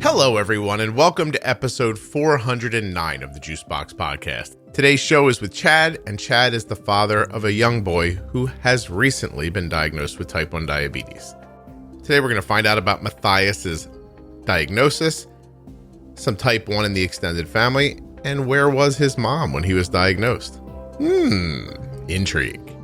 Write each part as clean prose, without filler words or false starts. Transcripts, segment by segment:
Hello, everyone, and welcome to episode 409 of the Juicebox Podcast. Today's show is with Chad, and Chad is the father of a young boy who has recently been diagnosed with type 1 diabetes. Today, we're going to find out about Matthias's diagnosis, some type 1 in the extended family, and where was his mom when he was diagnosed? Intrigue.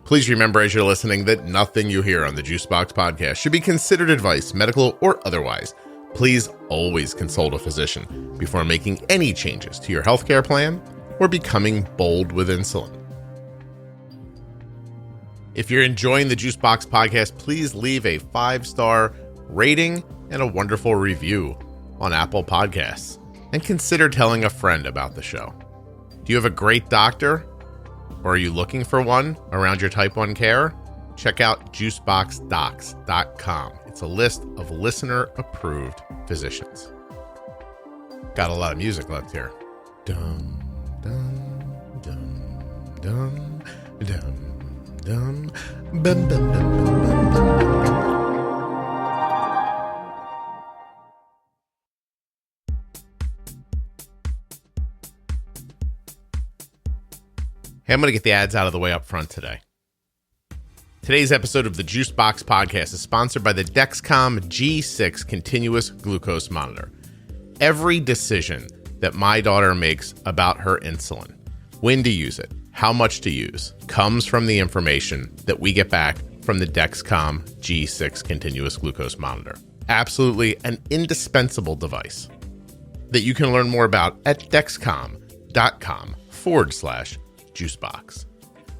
Please remember as you're listening that nothing you hear on the Juicebox Podcast should be considered advice, medical or otherwise. Please always consult a physician before making any changes to your healthcare plan or becoming bold with insulin. If you're enjoying the Juicebox Podcast, please leave a 5-star rating and a wonderful review on Apple Podcasts, and consider telling a friend about the show. Do you have a great doctor, or are you looking for one around your type 1 care? Check out juiceboxdocs.com. It's a list of listener-approved physicians. Got a lot of music left here. Dum, dum, dum, dum, dum, dum, bum, bum, bum, bum, bum, bum. Hey, I'm going to get the ads out of the way up front today. Today's episode of the Juicebox Podcast is sponsored by the Dexcom G6 continuous glucose monitor. Every decision that my daughter makes about her insulin, when to use it, how much to use, comes from the information that we get back from the Dexcom G6 continuous glucose monitor. Absolutely an indispensable device that you can learn more about at dexcom.com/juicebox.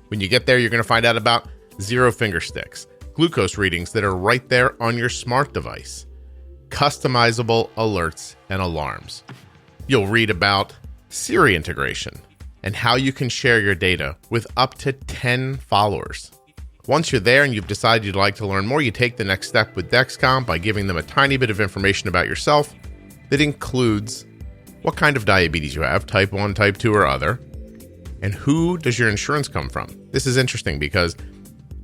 When you get there, you're going to find out about zero finger sticks, glucose readings that are right there on your smart device, customizable alerts and alarms. You'll read about Siri integration and how you can share your data with up to 10 followers. Once you're there and you've decided you'd like to learn more, you take the next step with Dexcom by giving them a tiny bit of information about yourself that includes what kind of diabetes you have, type 1, type 2, or other, and who does your insurance come from. This is interesting because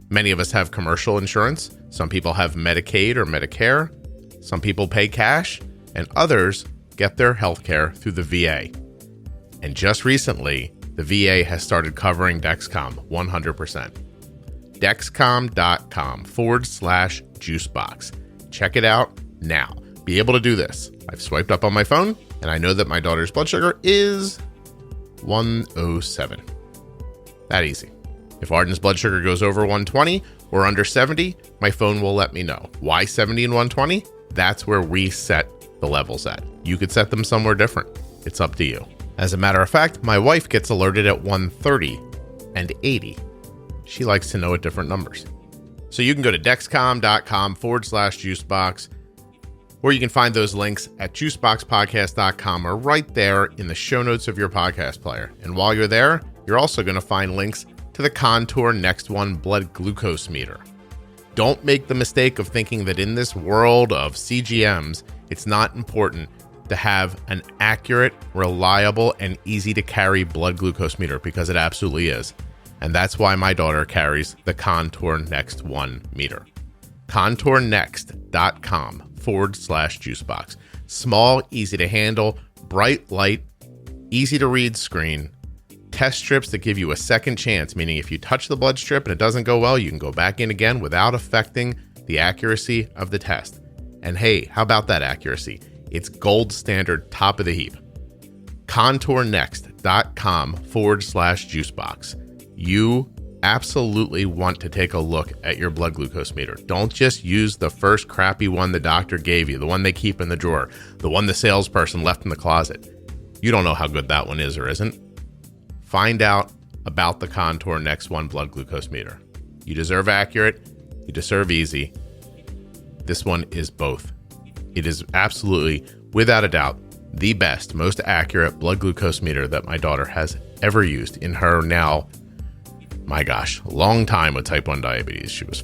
many of us have commercial insurance. Some people have Medicaid or Medicare. Some people pay cash, and others get their health care through the VA. And just recently, the VA has started covering Dexcom 100%. Dexcom.com/juicebox. Check it out now. Be able to do this. I've swiped up on my phone, and I know that my daughter's blood sugar is 107. That easy. If Arden's blood sugar goes over 120 or under 70, my phone will let me know. Why 70 and 120? That's where we set the levels at. You could set them somewhere different. It's up to you. As a matter of fact, my wife gets alerted at 130 and 80. She likes to know at different numbers. So you can go to dexcom.com/juicebox, or you can find those links at juiceboxpodcast.com or right there in the show notes of your podcast player. And while you're there, you're also going to find links to the Contour Next One blood glucose meter. Don't make the mistake of thinking that in this world of CGMs, it's not important to have an accurate, reliable, and easy to carry blood glucose meter, because it absolutely is. And that's why my daughter carries the Contour Next One meter. contournext.com/juicebox. Small, easy to handle, bright light, easy to read screen. Test strips that give you a second chance, meaning if you touch the blood strip and it doesn't go well, you can go back in again without affecting the accuracy of the test. And hey, how about that accuracy? It's gold standard, top of the heap. contournext.com/juicebox. You absolutely want to take a look at your blood glucose meter. Don't just use the first crappy one the doctor gave you, the one they keep in the drawer, the one the salesperson left in the closet. You don't know how good that one is or isn't. Find out about the Contour Next One blood glucose meter. You deserve accurate. You deserve easy. This one is both. It is absolutely, without a doubt, the best, most accurate blood glucose meter that my daughter has ever used in her now, my gosh, long time with type 1 diabetes. She was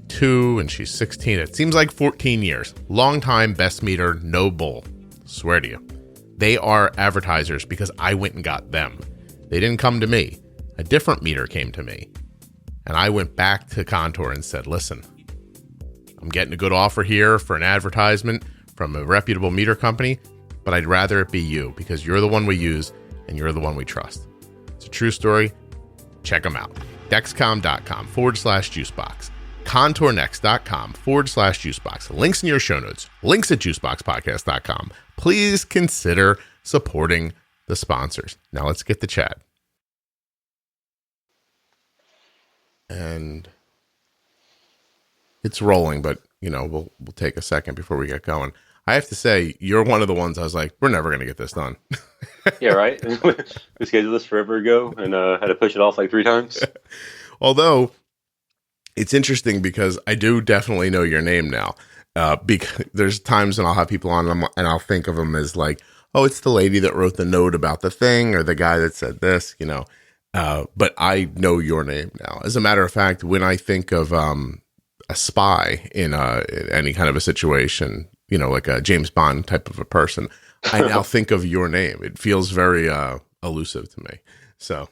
2 and she's 16. It seems like 14 years. Long time, best meter, no bull. Swear to you. They are advertisers because I went and got them. They didn't come to me. a different meter came to me. And I went back to Contour and said, listen, I'm getting a good offer here for an advertisement from a reputable meter company, but I'd rather it be you because you're the one we use and you're the one we trust. It's a true story. Check them out. Dexcom.com/juicebox. ContourNext.com/juicebox. Links in your show notes. Links at juiceboxpodcast.com. Please consider supporting the sponsors. Now let's get to Chad. And it's rolling, but we'll take a second before we get going. I have to say, you're one of the ones I was like, we're never going to get this done. Yeah, right. We scheduled this forever ago and had to push it off like 3 times. Although it's interesting because I do definitely know your name now. Because there's times when I'll have people on and I'll think of them as like, oh, it's the lady that wrote the note about the thing or the guy that said this, but I know your name now. As a matter of fact, when I think of a spy in any kind of a situation, like a James Bond type of a person, I now think of your name. It feels very elusive to me. So,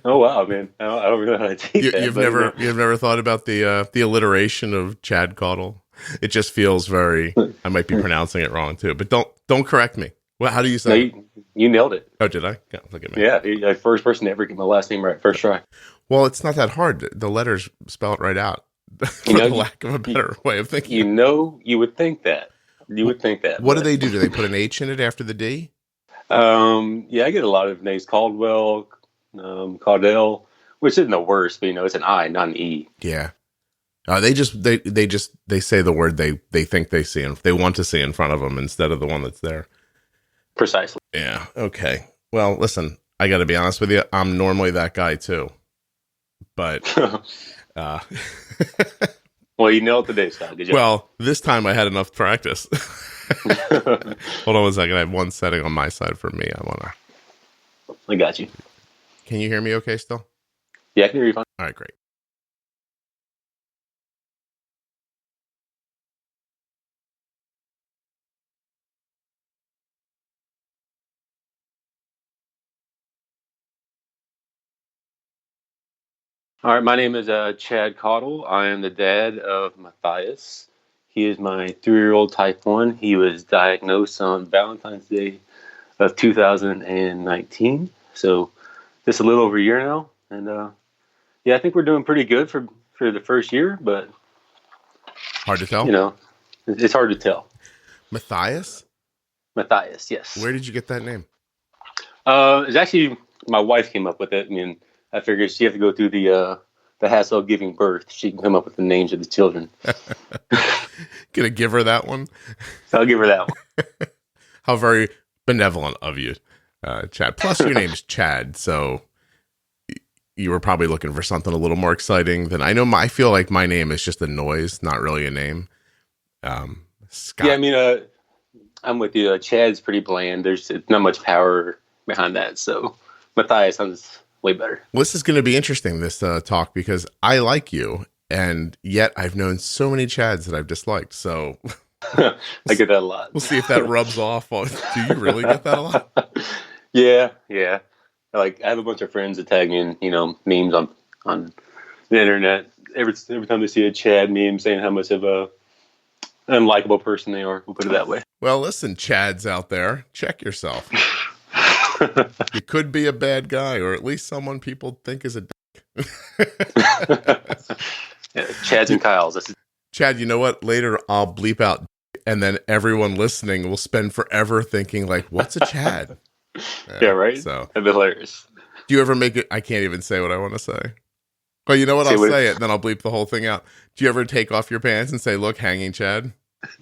oh wow, man! I don't really know how to take that. You've never thought about the alliteration of Chad Caudle? It just feels very. I might be pronouncing it wrong too, but don't correct me. Well, how do you say? No, you nailed it. Oh, did I? Yeah, look at me. Yeah, you're the first person to ever get my last name right first try. Well, it's not that hard. The letters spell it right out. For the lack of a better way of thinking. You would think that. You would think that. What do they do? Do they put an H in it after the D? Yeah, I get a lot of names. Caldwell, Caudell, which isn't the worst, but it's an I, not an E. Yeah. They say the word they think they see and they want to see in front of them instead of the one that's there. Precisely. Yeah. Okay. Well, listen, I got to be honest with you. I'm normally that guy too, but. Well, you nailed today, Scott. Good job. Well, this time I had enough practice. Hold on one second. I have one setting on my side for me. I got you. Can you hear me okay still? Yeah, I can hear you fine. All right, great. All right, my name is Chad Caudle. I am the dad of Matthias. He is my 3-year-old type 1. He was diagnosed on Valentine's Day of 2019. So just a little over a year now. And I think we're doing pretty good for the first year, but hard to tell. It's hard to tell. Matthias, yes. Where did you get that name? It's actually my wife came up with it. I mean, I figured she had to go through the hassle of giving birth. She can come up with the names of the children. Gonna give her that one? So I'll give her that one. How very benevolent of you, Chad. Plus, your name's Chad, so you were probably looking for something a little more exciting than I know. I feel like my name is just a noise, not really a name. Scott. Yeah, I mean, I'm with you. Chad's pretty bland. There's not much power behind that. So Matthias sounds way better. Well, this is going to be interesting, this talk, because I like you, and yet I've known so many Chads that I've disliked. So I get that a lot. We'll see if that rubs off. Do you really get that a lot? Yeah. Like, I have a bunch of friends that tag me in, memes on the internet. Every time they see a Chad meme saying how much of a unlikable person they are, we'll put it that way. Well, listen, Chads out there, check yourself. You could be a bad guy, or at least someone people think is a dick. Yeah, Chads and Kyles. Chad, you know what? Later I'll bleep out, and then everyone listening will spend forever thinking, like, what's a Chad? Yeah, right? So that'd be hilarious. Do you ever make it? I can't even say what I want to say. Well, you know what? I'll say it, and then I'll bleep the whole thing out. Do you ever take off your pants and say, look, hanging Chad?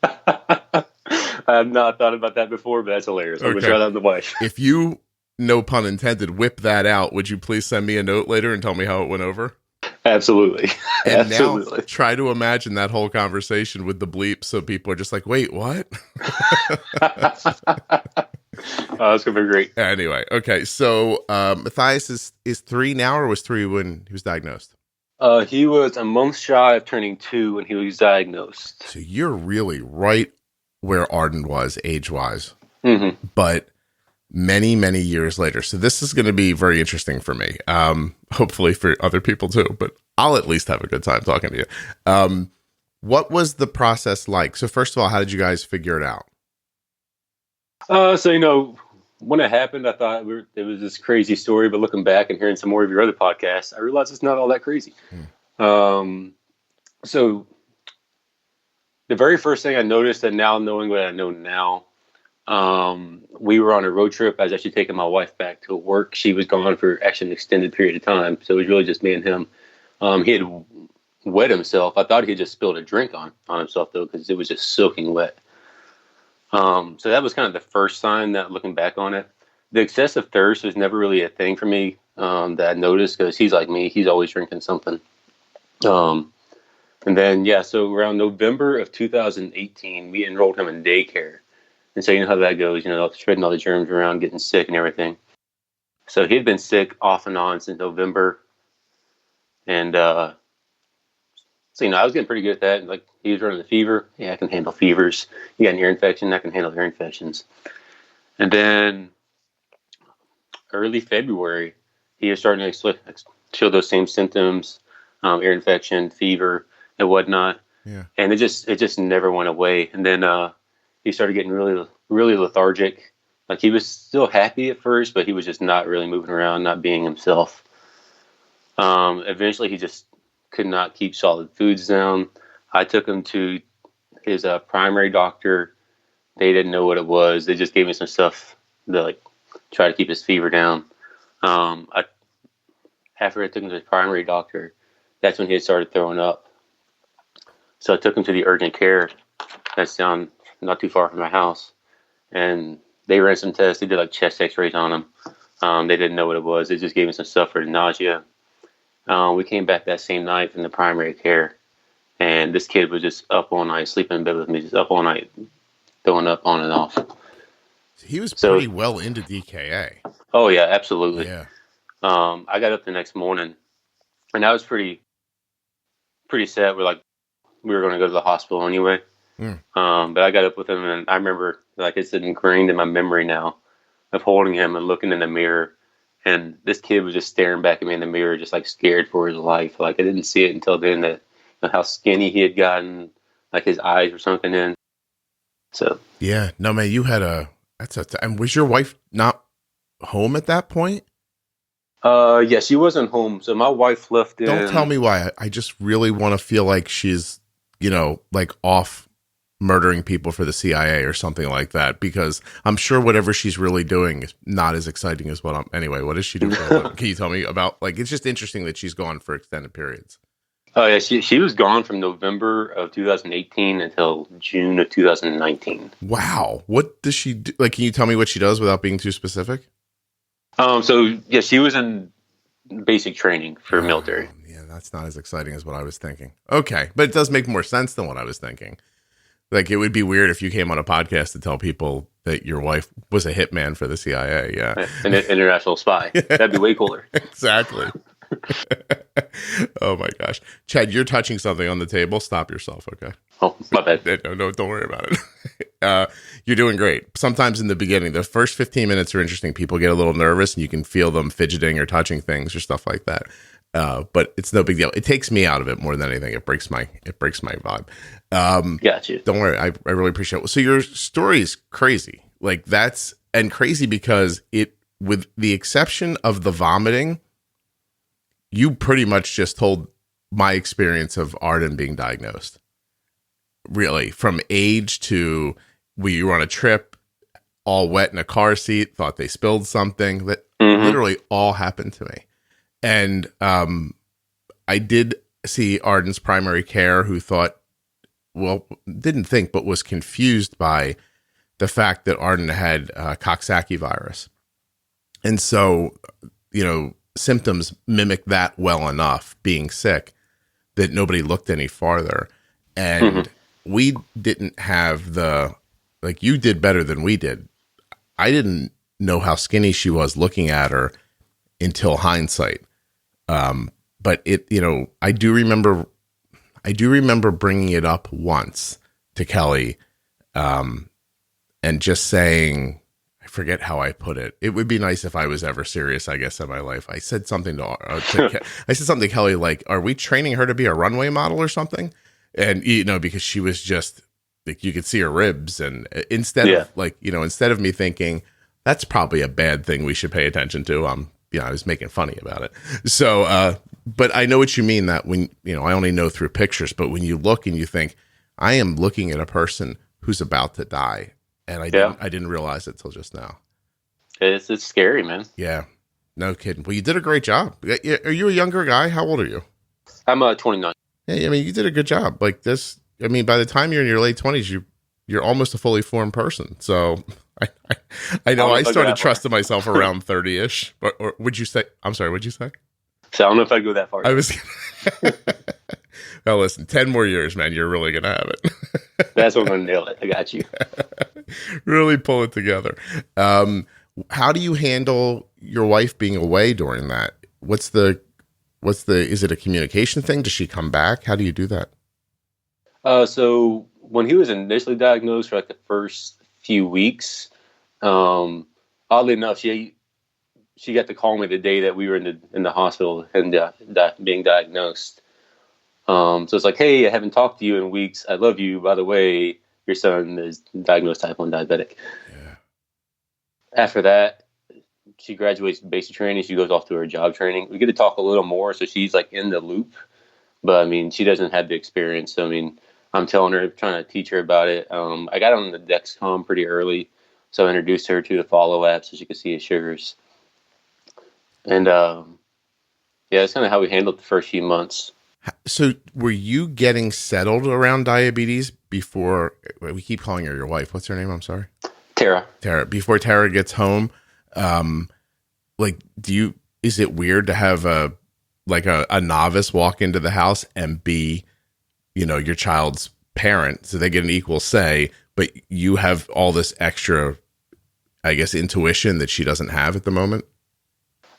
I have not thought about that before, but that's hilarious. I'm going to try that on the wife. If you, no pun intended, whip that out, would you please send me a note later and tell me how it went over? Absolutely. And now try to imagine that whole conversation with the bleep so people are just like, wait, what? Oh, that's going to be great. Anyway, okay. So Matthias is 3 now, or was 3 when he was diagnosed? He was a month shy of turning 2 when he was diagnosed. So you're really right where Arden was age-wise. Mm-hmm. But many, many years later. So this is going to be very interesting for me. Hopefully for other people too, but I'll at least have a good time talking to you. What was the process like? So first of all, how did you guys figure it out? So, when it happened, I thought it was this crazy story, but looking back and hearing some more of your other podcasts, I realized it's not all that crazy. So the very first thing I noticed, and now knowing what I know now, we were on a road trip. I was actually taking my wife back to work. She was gone for actually an extended period of time. So it was really just me and him. He had wet himself. I thought he had just spilled a drink on himself though, because it was just soaking wet. So that was kind of the first sign that looking back on it. The excessive thirst was never really a thing for me that I noticed because he's like me. He's always drinking something. And then, so around November of 2018, we enrolled him in daycare. And so you know how that goes, spreading all the germs around, getting sick and everything. So he had been sick off and on since November. And so, I was getting pretty good at that. Like, he was running a fever. Yeah, I can handle fevers. You got an ear infection. I can handle ear infections. And then early February, he was starting to show those same symptoms, ear infection, fever, and whatnot. Yeah. And it just never went away. And then he started getting really, really lethargic. Like, he was still happy at first, but he was just not really moving around, not being himself. Eventually, he just could not keep solid foods down. I took him to his primary doctor. They didn't know what it was. They just gave me some stuff to try to keep his fever down. After I took him to his primary doctor, that's when he had started throwing up. So I took him to the urgent care that's down not too far from my house, and they ran some tests. They did chest x-rays on him. They didn't know what it was. They just gave me some stuff for the nausea. We came back that same night from the primary care, and this kid was just up all night, sleeping in bed with me, just up all night, throwing up on and off. He was pretty well into DKA. Oh yeah, absolutely. Yeah. I got up the next morning, and I was pretty sad. We were going to go to the hospital anyway. But I got up with him, and I remember it's ingrained in my memory now of holding him and looking in the mirror. And this kid was just staring back at me in the mirror, just scared for his life. I didn't see it until then that how skinny he had gotten, his eyes were sunken in. So yeah, no man, you had and was your wife not home at that point? Yeah, she wasn't home. So my wife left in. Don't tell me why. I just really want to feel like she's, off murdering people for the CIA or something like that, because I'm sure whatever she's really doing is not as exciting as anyway, what is she doing? Can you tell me about, it's just interesting that she's gone for extended periods. Oh yeah, she was gone from November of 2018 until June of 2019. Wow. What does she do? Can you tell me what she does without being too specific? So yeah, she was in basic training for military. Yeah, that's not as exciting as what I was thinking. Okay, but it does make more sense than what I was thinking. It would be weird if you came on a podcast to tell people that your wife was a hitman for the CIA. Yeah, an international spy. That'd be way cooler. Exactly. Oh my gosh, Chad, you're touching something on the table. Stop yourself, okay? Oh, my bad. No, don't worry about it. You're doing great. Sometimes in the beginning, the first 15 minutes are interesting. People get a little nervous, and you can feel them fidgeting or touching things or stuff like that. But it's no big deal. It takes me out of it more than anything. It breaks my vibe. Got you. Don't worry. I really appreciate it. So your story is crazy. Crazy because with the exception of the vomiting, you pretty much just told my experience of Arden being diagnosed. Really, from age to you were on a trip, all wet in a car seat, thought they spilled something. That literally all happened to me. And I did see Arden's primary care, who didn't think, but was confused by the fact that Arden had Coxsackie virus. And so, symptoms mimic that well enough, being sick, that nobody looked any farther. And we didn't have you did better than we did. I didn't know how skinny she was looking at her until hindsight. But I do remember bringing it up once to Kelly, and just saying, I forget how I put it. It would be nice if I was ever serious, I guess, in my life. I said something to I said something to Kelly like, "Are we training her to be a runway model or something?" And because she was just like, you could see her ribs, and instead of me thinking that's probably a bad thing we should pay attention to, I was making funny about it. So, but I know what you mean, that when I only know through pictures, but when you look and you think, I am looking at a person who's about to die. And I didn't realize it till just now. It's scary, man. Yeah, no kidding. Well, you did a great job. Are you a younger guy? How old are you? I'm 29. Yeah, I mean, you did a good job. Like this, I mean, by the time you're in your late 20s, you're almost a fully formed person. So I know I started trusting myself around 30-ish. Or would you say? I'm sorry. What'd you say? So I don't know if I go that far. I was. Well, listen, 10 more years, man. You're really gonna have it. That's what I'm gonna nail it. I got you. Really pull it together. How do you handle your wife being away during that? Is it a communication thing? Does she come back? How do you do that? So when he was initially diagnosed for like the first few weeks, oddly enough, she got to call me the day that we were in the hospital and being diagnosed. So it's like, hey, I haven't talked to you in weeks. I love you. By the way, your son is diagnosed type 1 diabetic. Yeah. After that, she graduates basic training. She goes off to her job training. We get to talk a little more, so she's like in the loop. But I mean, she doesn't have the experience. So I mean, I'm telling her, trying to teach her about it. I got on the Dexcom pretty early, so I introduced her to the Follow app so she could see his sugars. And that's kind of how we handled the first few months. So were you getting settled around diabetes before? We keep calling her your wife. What's her name? I'm sorry. Tara. Before Tara gets home, is it weird to have a novice walk into the house and be, your child's parent, so they get an equal say, but you have all this extra, I guess, intuition that she doesn't have at the moment?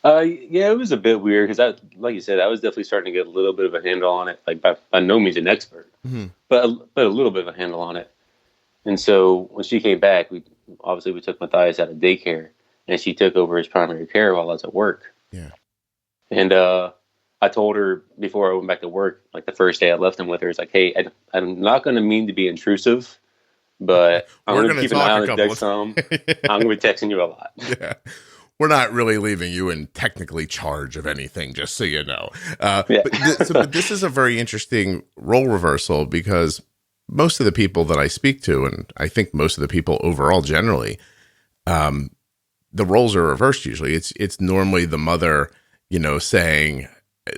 Yeah, it was a bit weird because, like you said, I was definitely starting to get a little bit of a handle on it. Like by no means an expert, but a little bit of a handle on it. And so when she came back, we took Matthias out of daycare, and she took over his primary care while I was at work. Yeah. And I told her before I went back to work, like the first day I left him with her, it's like, hey, I'm not going to mean to be intrusive, but I'm going to keep an eye on the Dexcom. I'm going to be texting you a lot. Yeah. We're not really leaving you in technically charge of anything, just so you know. But this is a very interesting role reversal, because most of the people that I speak to, and I think most of the people overall generally, the roles are reversed usually. It's normally the mother, saying,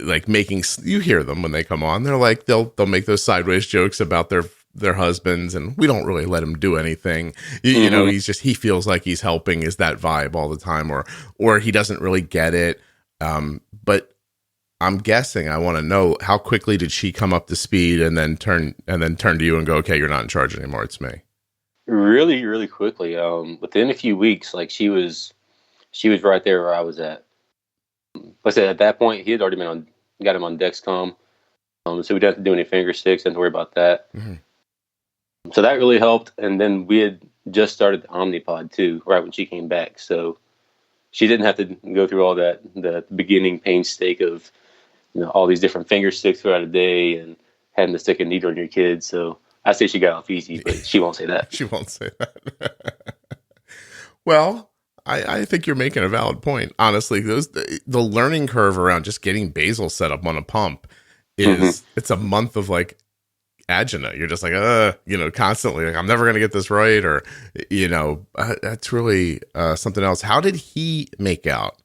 like, you hear them when they come on. They're like, they'll make those sideways jokes about their husbands, and we don't really let him do anything. He feels like he's helping, is that vibe all the time, or he doesn't really get it. But I'm guessing, I want to know, how quickly did she come up to speed and then turn to you and go, okay, you're not in charge anymore, it's me? Really, really quickly. Within a few weeks, like she was right there where I was at. Like I said, at that point, he had already got him on Dexcom. So we didn't have to do any finger sticks, didn't worry about that. Mm-hmm. So that really helped. And then we had just started the Omnipod too, right when she came back. So she didn't have to go through all that, the beginning painstaking of, all these different finger sticks throughout a day and having to stick a needle in your kid. So I say she got off easy, but she won't say that. She won't say that. Well, I think you're making a valid point. Honestly, the learning curve around just getting basal set up on a pump is, it's a month of like agina. You're just like, constantly like, I'm never going to get this right. Or, that's really something else. How did he make out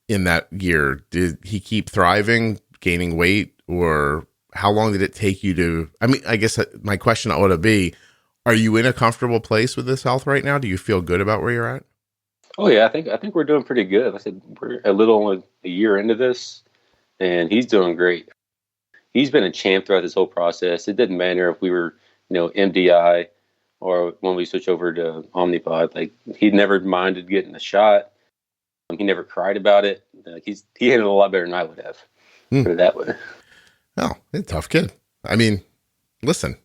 in that year? Did he keep thriving, gaining weight, or how long did it take you to, I guess my question ought to be, are you in a comfortable place with this health right now? Do you feel good about where you're at? Oh yeah, I think we're doing pretty good. Like I said, we're a year into this, and he's doing great. He's been a champ throughout this whole process. It didn't matter if we were, MDI or when we switched over to Omnipod. Like, he never minded getting a shot. He never cried about it. He handled it a lot better than I would have. Put it that way. Oh, he's a tough kid. Listen,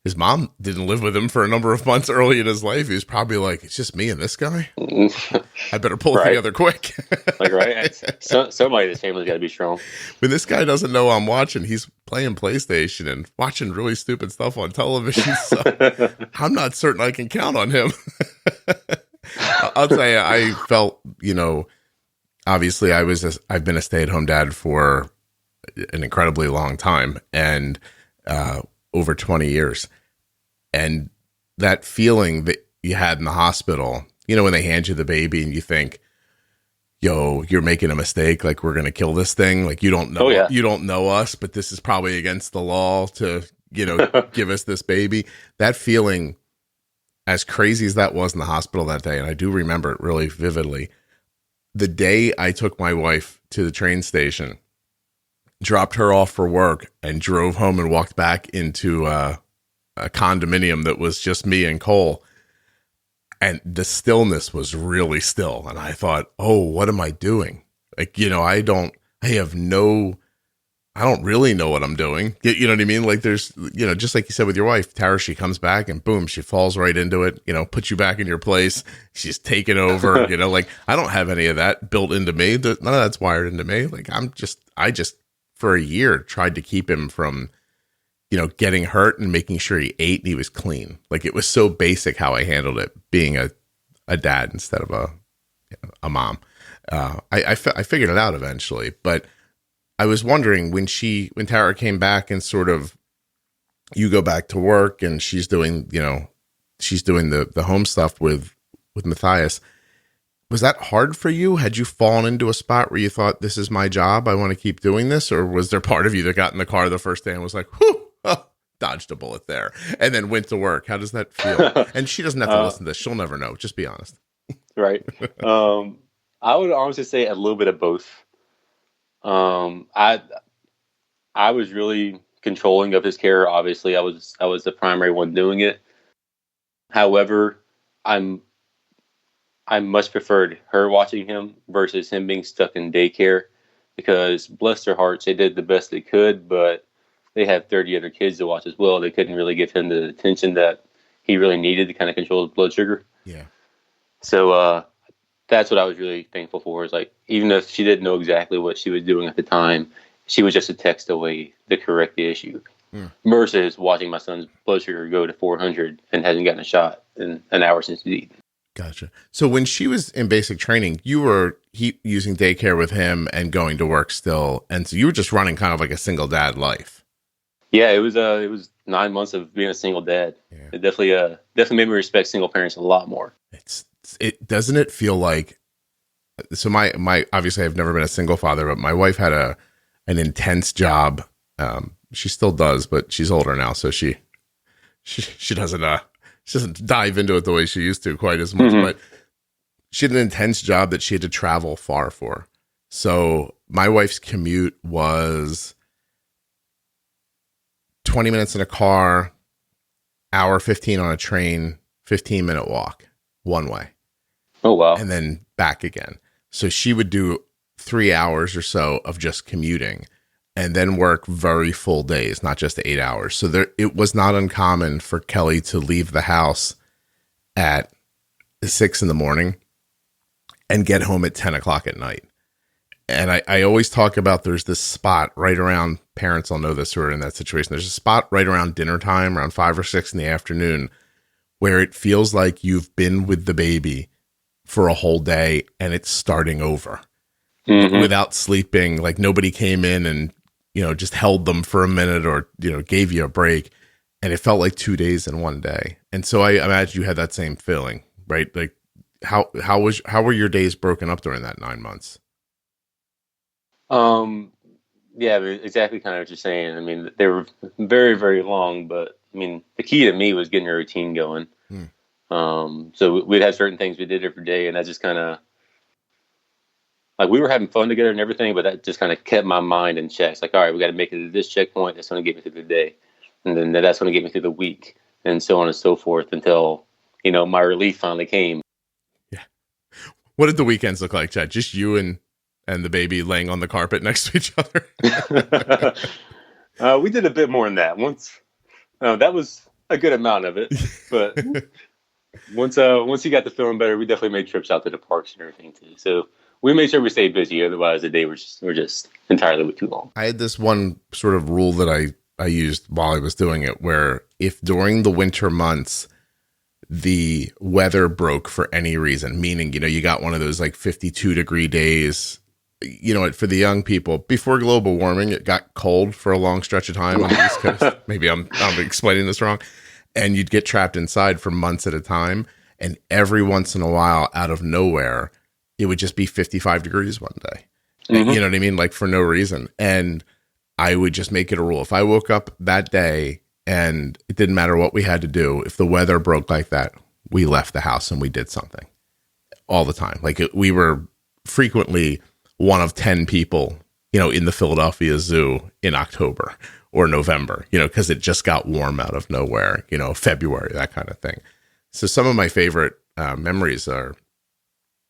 his mom didn't live with him for a number of months early in his life. He was probably like, it's just me and this guy. I better pull it together quick. Like, right? Somebody in this family's got to be strong. When this guy doesn't know I'm watching, he's playing PlayStation and watching really stupid stuff on television. So I'm not certain I can count on him. I'll tell you, I felt, obviously I've been a stay-at-home dad for an incredibly long time and over 20 years. And that feeling that you had in the hospital, when they hand you the baby and you think, yo, you're making a mistake. Like, we're going to kill this thing. Like, you don't know, you don't know us, but this is probably against the law to, give us this baby. That feeling, as crazy as that was in the hospital that day, and I do remember it really vividly, the day I took my wife to the train station, dropped her off for work, and drove home and walked back into a condominium that was just me and Cole. And the stillness was really still. And I thought, oh, what am I doing? Like, I don't really know what I'm doing. You know what I mean? Like, there's, just like you said with your wife, Tara, she comes back and boom, she falls right into it, puts you back in your place. She's taken over, like, I don't have any of that built into me. None of that's wired into me. Like, I just for a year tried to keep him from, getting hurt and making sure he ate and he was clean. Like, it was so basic how I handled it, being a dad instead of a mom. I figured it out eventually, but I was wondering when Tara came back and sort of, you go back to work and she's doing the home stuff with Matthias. Was that hard for you? Had you fallen into a spot where you thought, this is my job, I want to keep doing this? Or was there part of you that got in the car the first day and was like, whew, dodged a bullet there, and then went to work? How does that feel? And she doesn't have to listen to this. She'll never know. Just be honest. Right. I would honestly say a little bit of both. I was really controlling of his care. Obviously, I was the primary one doing it. However, I much preferred her watching him versus him being stuck in daycare, because bless their hearts, they did the best they could, but they had 30 other kids to watch as well. They couldn't really give him the attention that he really needed to kind of control his blood sugar. Yeah. So that's what I was really thankful for, is like, even if she didn't know exactly what she was doing at the time, she was just a text away to correct the issue. Versus watching my son's blood sugar go to 400 and hasn't gotten a shot in an hour since he's eaten. Gotcha. So when she was in basic training, you were using daycare with him and going to work still, and so you were just running kind of like a single dad life. Yeah, it was 9 months of being a single dad. Yeah. It definitely made me respect single parents a lot more. It doesn't it feel like, so my obviously I've never been a single father, but my wife had an intense job. She still does, but she's older now, so she doesn't dive into it the way she used to quite as much, but she had an intense job that she had to travel far for. So my wife's commute was 20 minutes in a car, hour 15 on a train, 15-minute walk one way. Oh, wow. And then back again. So she would do 3 hours or so of just commuting and then work very full days, not just 8 hours. So it was not uncommon for Kelly to leave the house at 6 a.m. and get home at 10 o'clock at night. And I always talk about, there's this spot right around, parents will know this who are in that situation, there's a spot right around dinner time, around 5 or 6 in the afternoon, where it feels like you've been with the baby for a whole day and it's starting over without sleeping. Like, nobody came in and, just held them for a minute or, gave you a break. And it felt like 2 days in one day. And so I imagine you had that same feeling, right? Like, how were your days broken up during that 9 months? Yeah, exactly kind of what you're saying. I mean, they were very, very long, but I mean, the key to me was getting a routine going. So we'd have certain things we did every day, and that just kind of, like, we were having fun together and everything, but that just kind of kept my mind in check. It's like, all right, we got to make it to this checkpoint. That's going to get me through the day. And then that's going to get me through the week, and so on and so forth, until, my relief finally came. Yeah. What did the weekends look like, Chad? Just you and the baby laying on the carpet next to each other? We did a bit more than that. Once, that was a good amount of it. But once he got to feeling better, we definitely made trips out to the parks and everything too. So we made sure we stayed busy. Otherwise, the day were just entirely too long. I had this one sort of rule that I used while I was doing it, where if during the winter months the weather broke for any reason, meaning, you got one of those like 52-degree days, for the young people, before global warming, it got cold for a long stretch of time on the East Coast. Maybe I'm explaining this wrong. And you'd get trapped inside for months at a time. And every once in a while, out of nowhere, it would just be 55 degrees one day. Mm-hmm. You know what I mean? Like for no reason. And I would just make it a rule. If I woke up that day and it didn't matter what we had to do, if the weather broke like that, we left the house and we did something all the time. Like we were frequently one of 10 people, in the Philadelphia Zoo in October or November, because it just got warm out of nowhere, February, that kind of thing. So some of my favorite memories are,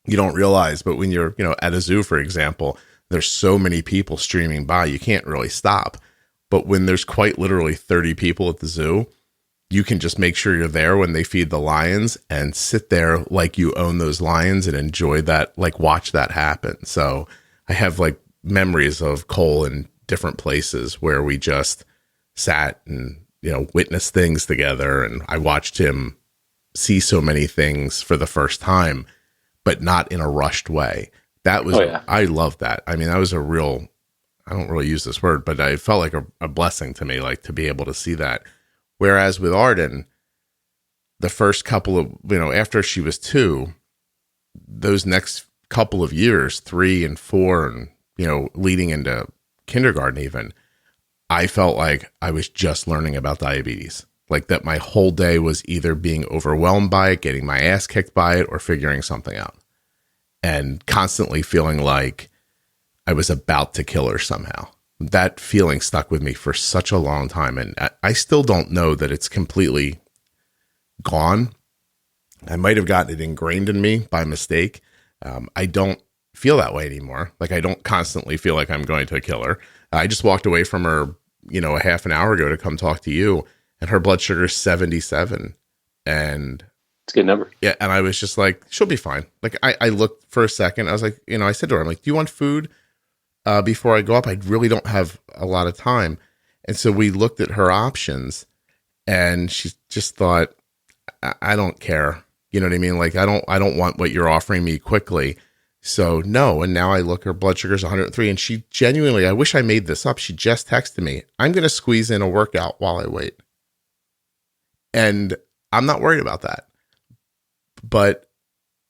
you don't realize, but when you're, at a zoo, for example, there's so many people streaming by, you can't really stop. But when there's quite literally 30 people at the zoo, you can just make sure you're there when they feed the lions and sit there like you own those lions and enjoy that, like watch that happen. So I have like memories of Cole in different places where we just sat and, witnessed things together. And I watched him see so many things for the first time, but not in a rushed way. That was, I love that. I mean, that was a real, I don't really use this word, but it felt like a blessing to me, like to be able to see that. Whereas with Arden, the first couple of, after she was 2, those next couple of years, 3 and 4, and, leading into kindergarten even, I felt like I was just learning about diabetes. Like that my whole day was either being overwhelmed by it, getting my ass kicked by it, or figuring something out. And constantly feeling like I was about to kill her somehow. That feeling stuck with me for such a long time. And I still don't know that it's completely gone. I might have gotten it ingrained in me by mistake. I don't feel that way anymore. Like I don't constantly feel like I'm going to kill her. I just walked away from her, a half an hour ago to come talk to you, and her blood sugar is 77. And it's a good number. Yeah. And I was just like, she'll be fine. Like I looked for a second. I was like, I said to her, I'm like, do you want food before I go up? I really don't have a lot of time. And so we looked at her options, and she just thought, I don't care. You know what I mean? Like, I don't want what you're offering me quickly. So no. And now I look, her blood sugar is 103. And she genuinely, I wish I made this up. She just texted me, I'm going to squeeze in a workout while I wait. And I'm not worried about that. But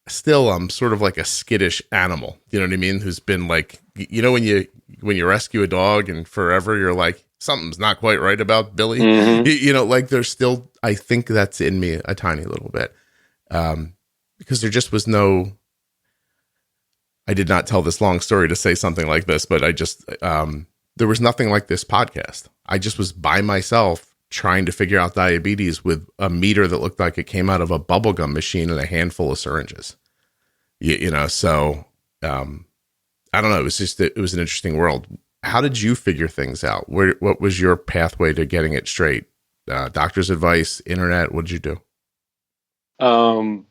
still, I'm sort of like a skittish animal. You know what I mean? Who's been like, when you rescue a dog and forever, you're like, something's not quite right about Billy. Mm-hmm. Like there's still, I think that's in me a tiny little bit. Because there just was I did not tell this long story to say something like this, but I just, there was nothing like this podcast. I just was by myself trying to figure out diabetes with a meter that looked like it came out of a bubblegum machine and a handful of syringes. So I don't know. It was an interesting world. How did you figure things out? What was your pathway to getting it straight? Doctor's advice, internet, what did you do? The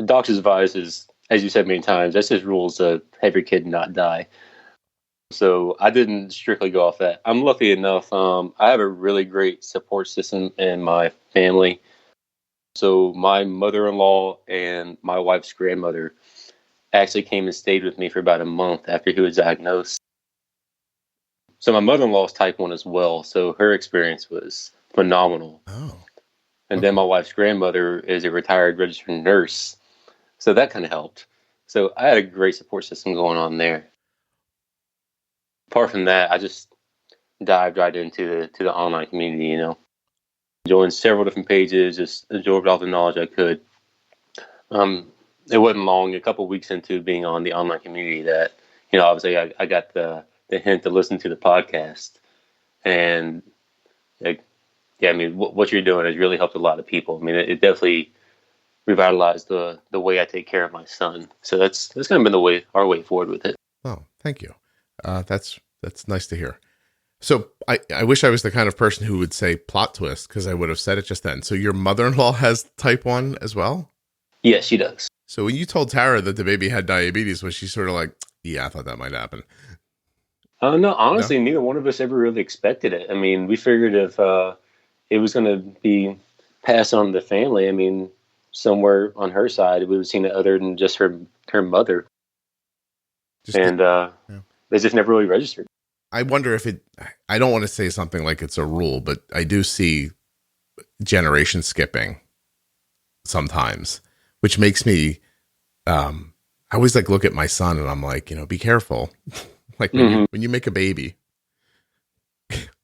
doctor's advice is, as you said many times, that's just rules to have your kid not die. So I didn't strictly go off that. I'm lucky enough. I have a really great support system in my family. So my mother-in-law and my wife's grandmother actually came and stayed with me for about a month after he was diagnosed. So my mother-in-law is type 1 as well. So her experience was phenomenal. Oh. And then my wife's grandmother is a retired registered nurse. So that kind of helped. So I had a great support system going on there. Apart from that, I just dived right into the online community, Joined several different pages, just absorbed all the knowledge I could. It wasn't long, a couple of weeks into being on the online community that, obviously I got the hint to listen to the podcast. And what you're doing has really helped a lot of people. I mean, it definitely revitalized the way I take care of my son. So that's kind of been our way forward with it. Oh, thank you. That's nice to hear. So I wish I was the kind of person who would say plot twist, because I would have said it just then. So your mother-in-law has type 1 as well? Yes, she does. So when you told Tara that the baby had diabetes, was she sort of like, yeah, I thought that might happen? No, honestly, neither one of us ever really expected it. I mean, we figured if it was going to be passed on to the family, I mean, somewhere on her side, we would have seen it other than just her mother. They just never really registered. I wonder if I don't want to say something like it's a rule, but I do see generation skipping sometimes, which makes me, I always like look at my son and I'm like, be careful. Like when you make a baby,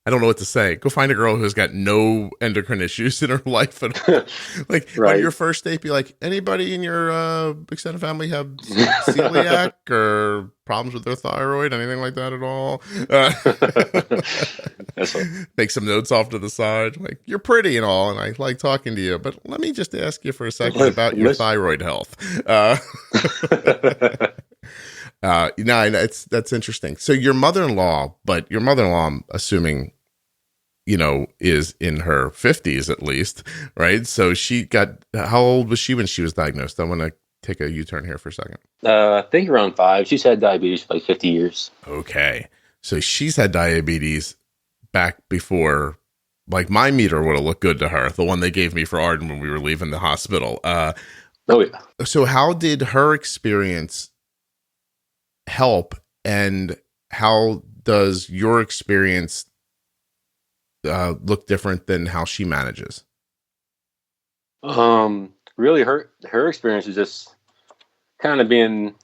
I don't know what to say. Go find a girl who's got no endocrine issues in her life at all. Like on your first date, be like, anybody in your extended family have celiac or problems with their thyroid, anything like that at all? Make some notes off to the side. Like, you're pretty and all, and I like talking to you, but let me just ask you for a second about your thyroid health. That's interesting. So your mother-in-law, I'm assuming, is in her 50s at least, right? So how old was she when she was diagnosed? I want to take a U-turn here for a second. I think around 5. She's had diabetes for like 50 years. Okay. So she's had diabetes back before, like my meter would have looked good to her, the one they gave me for Arden when we were leaving the hospital. Oh yeah. So how did her experience help, and how does your experience look different than how she manages? Really, her experience is just kind of being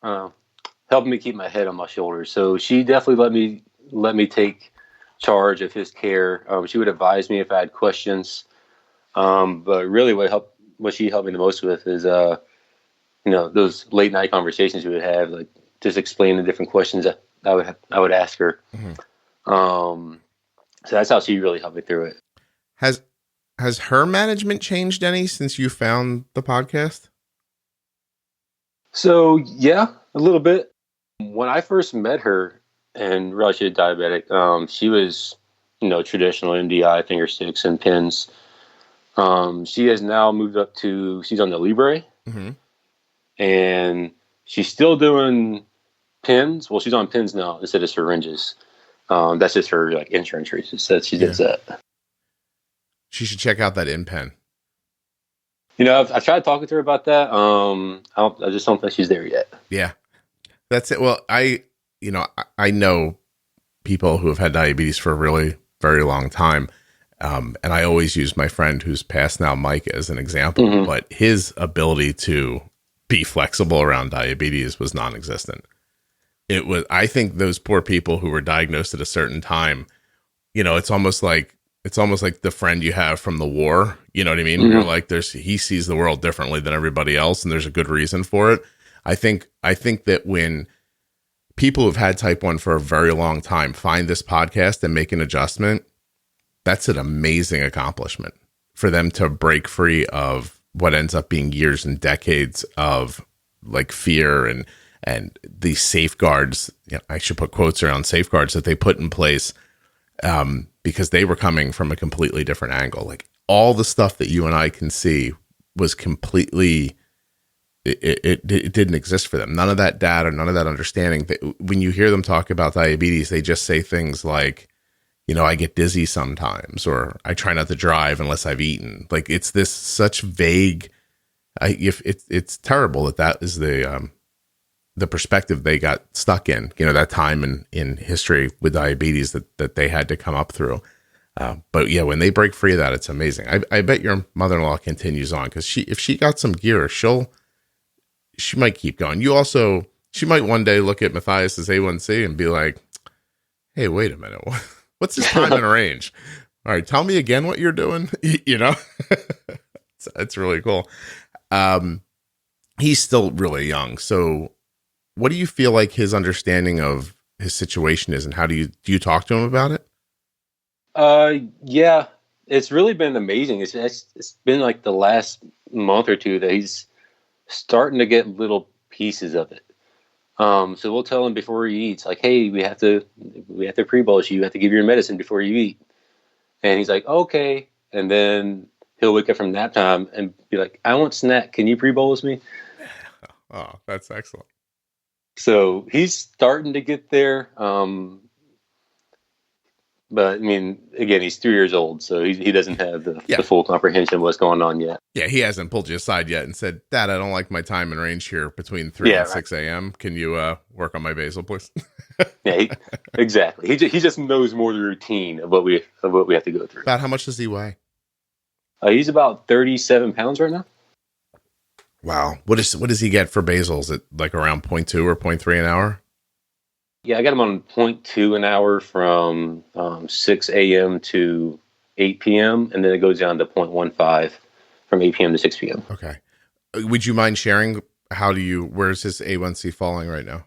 helping me keep my head on my shoulders. So she definitely let me take charge of his care. She would advise me if I had questions. But really, what she helped me the most with is those late night conversations we would have, like just explain the different questions that I would ask her. So that's how she really helped me through it. Has her management changed any since you found the podcast? So yeah, a little bit. When I first met her and realized she was diabetic, she was, traditional MDI, finger sticks and pins. She has now moved up she's on the Libre. And she's still doing pins. Well, she's on pins now instead of syringes. That's just her like insurance reasons that she does that. She should check out that InPen. I've tried talking to her about that. I just don't think she's there yet. Yeah, that's it. Well, I know people who have had diabetes for a really very long time. And I always use my friend who's passed now, Mike, as an example, but his ability to be flexible around diabetes was non-existent. I think those poor people who were diagnosed at a certain time, it's almost like the friend you have from the war. You know what I mean? You're like, he sees the world differently than everybody else, and there's a good reason for it. I think that when people who've had type 1 for a very long time find this podcast and make an adjustment, that's an amazing accomplishment for them to break free of what ends up being years and decades of like fear and the safeguards. I should put quotes around safeguards that they put in place because they were coming from a completely different angle. Like all the stuff that you and I can see was completely, it didn't exist for them. None of that data, none of that understanding. When you hear them talk about diabetes, they just say things like, I get dizzy sometimes, or I try not to drive unless I've eaten. Like it's this such vague. It's terrible that is the perspective they got stuck in. That time in history with diabetes that they had to come up through. But yeah, when they break free of that, it's amazing. I bet your mother-in-law continues on because if she got some gear, she might keep going. She might one day look at Matthias's A1C and be like, "Hey, wait a minute." What's his time and range? All right, tell me again what you're doing. It's really cool. He's still really young. So what do you feel like his understanding of his situation is, and how do you talk to him about it? Yeah, it's really been amazing. It's been like the last month or two that he's starting to get little pieces of it. So we'll tell him before he eats, like, hey, we have to pre-bolus you. You have to give your medicine before you eat. And he's like, okay. And then he'll wake up from nap time and be like, I want snack. Can you pre-bolus me? Oh, that's excellent. So he's starting to get there. But I mean, again, he's 3 years old, so he doesn't have the full comprehension of what's going on yet. Yeah, he hasn't pulled you aside yet and said, Dad, I don't like my time in range here between 3 and 6 a.m. Can you work on my basal, please? Yeah, exactly. He just knows more the routine of what we have to go through. About how much does he weigh? He's about 37 pounds right now. Wow. What does he get for basal? Is it like around 0.2 or 0.3 an hour? Yeah, I got him on 0.2 an hour from 6 a.m. to 8 p.m. and then it goes down to 0.15 from 8 p.m. to 6 p.m. Okay. Would you mind sharing where's his A1C falling right now?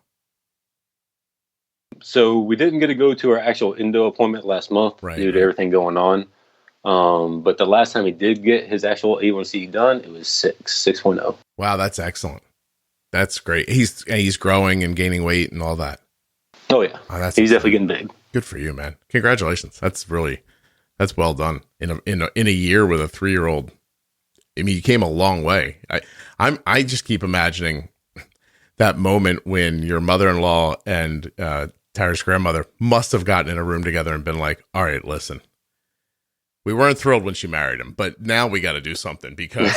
So we didn't get to go to our actual endo appointment last month due to everything going on. But the last time he did get his actual A1C done, it was 6.0. Wow, that's excellent. That's great. He's growing and gaining weight and all that. Oh yeah, he's definitely getting big. Good for you, man. Congratulations. That's well done in a year with a 3-year-old. I mean, you came a long way. I just keep imagining that moment when your mother-in-law and Tara's grandmother must have gotten in a room together and been like, all right, listen, we weren't thrilled when she married him, but now we got to do something because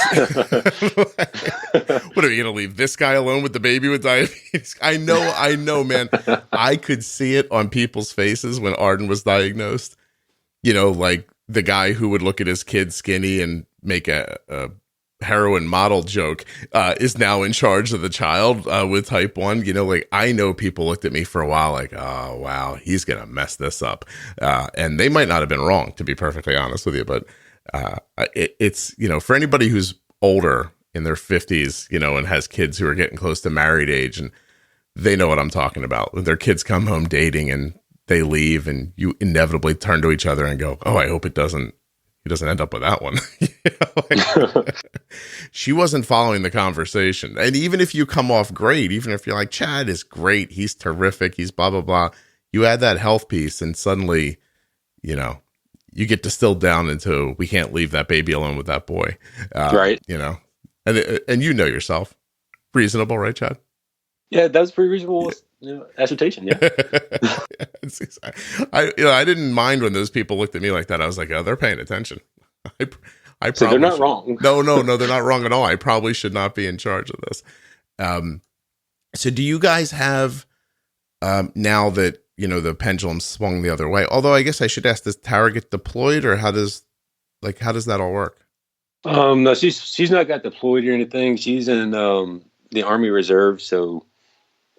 what are we going to leave this guy alone with the baby with diabetes? I know, man. I could see it on people's faces when Arden was diagnosed. You know, like the guy who would look at his kid skinny and make a heroin model joke is now in charge of the child with type 1. You know, like I know people looked at me for a while like, oh, wow, he's going to mess this up. And they might not have been wrong, to be perfectly honest with you. But it's, you know, for anybody who's older in their 50s, you know, and has kids who are getting close to married age, and they know what I'm talking about. When their kids come home dating and they leave and you inevitably turn to each other and go, oh, I hope he doesn't end up with that one. She wasn't following the conversation. And even if you come off great, even if you're like, Chad is great, he's terrific, he's blah, blah, blah, you add that health piece and suddenly, you know, you get distilled down into, we can't leave that baby alone with that boy. Right. You know, and you know yourself. Reasonable, right, Chad? Yeah, that was pretty reasonable. Assertion, yeah. I didn't mind when those people looked at me like that. I was like, oh, they're paying attention. I probably so they're not wrong. No, they're not wrong at all. I probably should not be in charge of this. So do you guys have, now that, you know, the pendulum swung the other way, although I guess I should ask, does Tara get deployed or how does that all work? No, she's not got deployed or anything. She's in the Army Reserve, so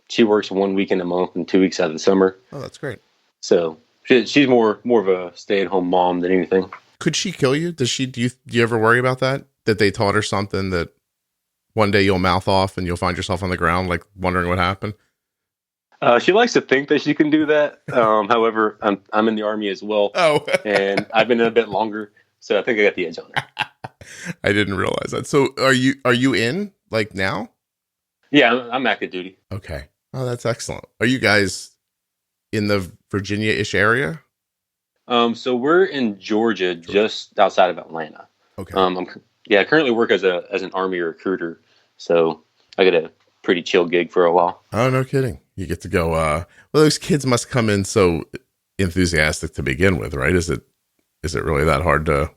she works 1 week in a month and 2 weeks out of the summer. Oh, that's great. So she's more of a stay-at-home mom than anything. Could she kill you? Do you ever worry about that? That they taught her something that one day you'll mouth off and you'll find yourself on the ground, like wondering what happened? She likes to think that she can do that. However, I'm in the Army as well. Oh, and I've been in a bit longer, so I think I got the edge on her. I didn't realize that. So are you in like now? Yeah, I'm active duty. Okay. Oh, that's excellent. Are you guys in the Virginia-ish area? So we're in Georgia, just outside of Atlanta. Okay. I currently work as an Army recruiter, so I got a pretty chill gig for a while. Oh, no kidding. You get to go. Well, those kids must come in so enthusiastic to begin with, right? Is it really that hard to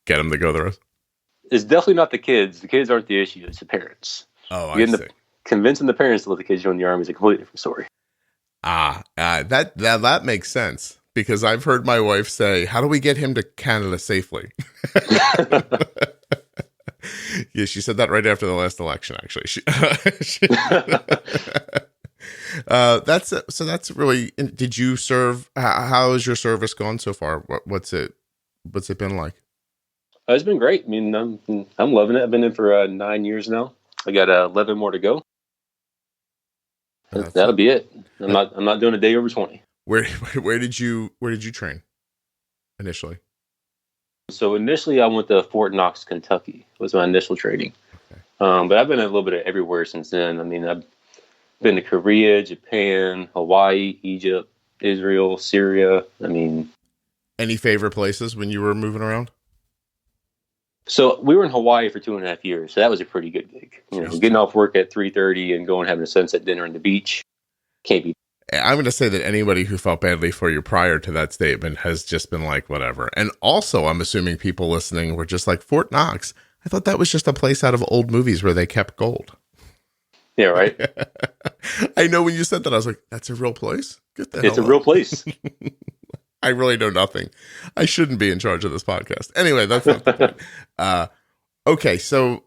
get them to go the rest? It's definitely not the kids. The kids aren't the issue. It's the parents. Oh, I see. Convincing the parents to let the kids join the Army is a completely different story. That makes sense, because I've heard my wife say, how do we get him to Canada safely? Yeah, she said that right after the last election, actually. That's really, did you serve, how has your service gone so far? What's it been like? It's been great. I mean, I'm loving it. I've been in for 9 years now. I got 11 more to go. That'll be it. I'm not doing a day over 20. Where did you train initially? So initially I went to Fort Knox, Kentucky. Was my initial training. Okay. But I've been a little bit of everywhere since then. I mean, been to Korea, Japan, Hawaii, Egypt, Israel, Syria. I mean, any favorite places when you were moving around? So we were in Hawaii for 2.5 years. So that was a pretty good gig. Getting off work at 3:30 and going having a sunset dinner on the beach. Can't be. I'm going to say that anybody who felt badly for you prior to that statement has just been like, whatever. And also, I'm assuming people listening were just like, Fort Knox. I thought that was just a place out of old movies where they kept gold. Yeah, right. I know when you said that, I was like, that's a real place? It's a real place. I really know nothing. I shouldn't be in charge of this podcast. Anyway, that's not the point. Okay, so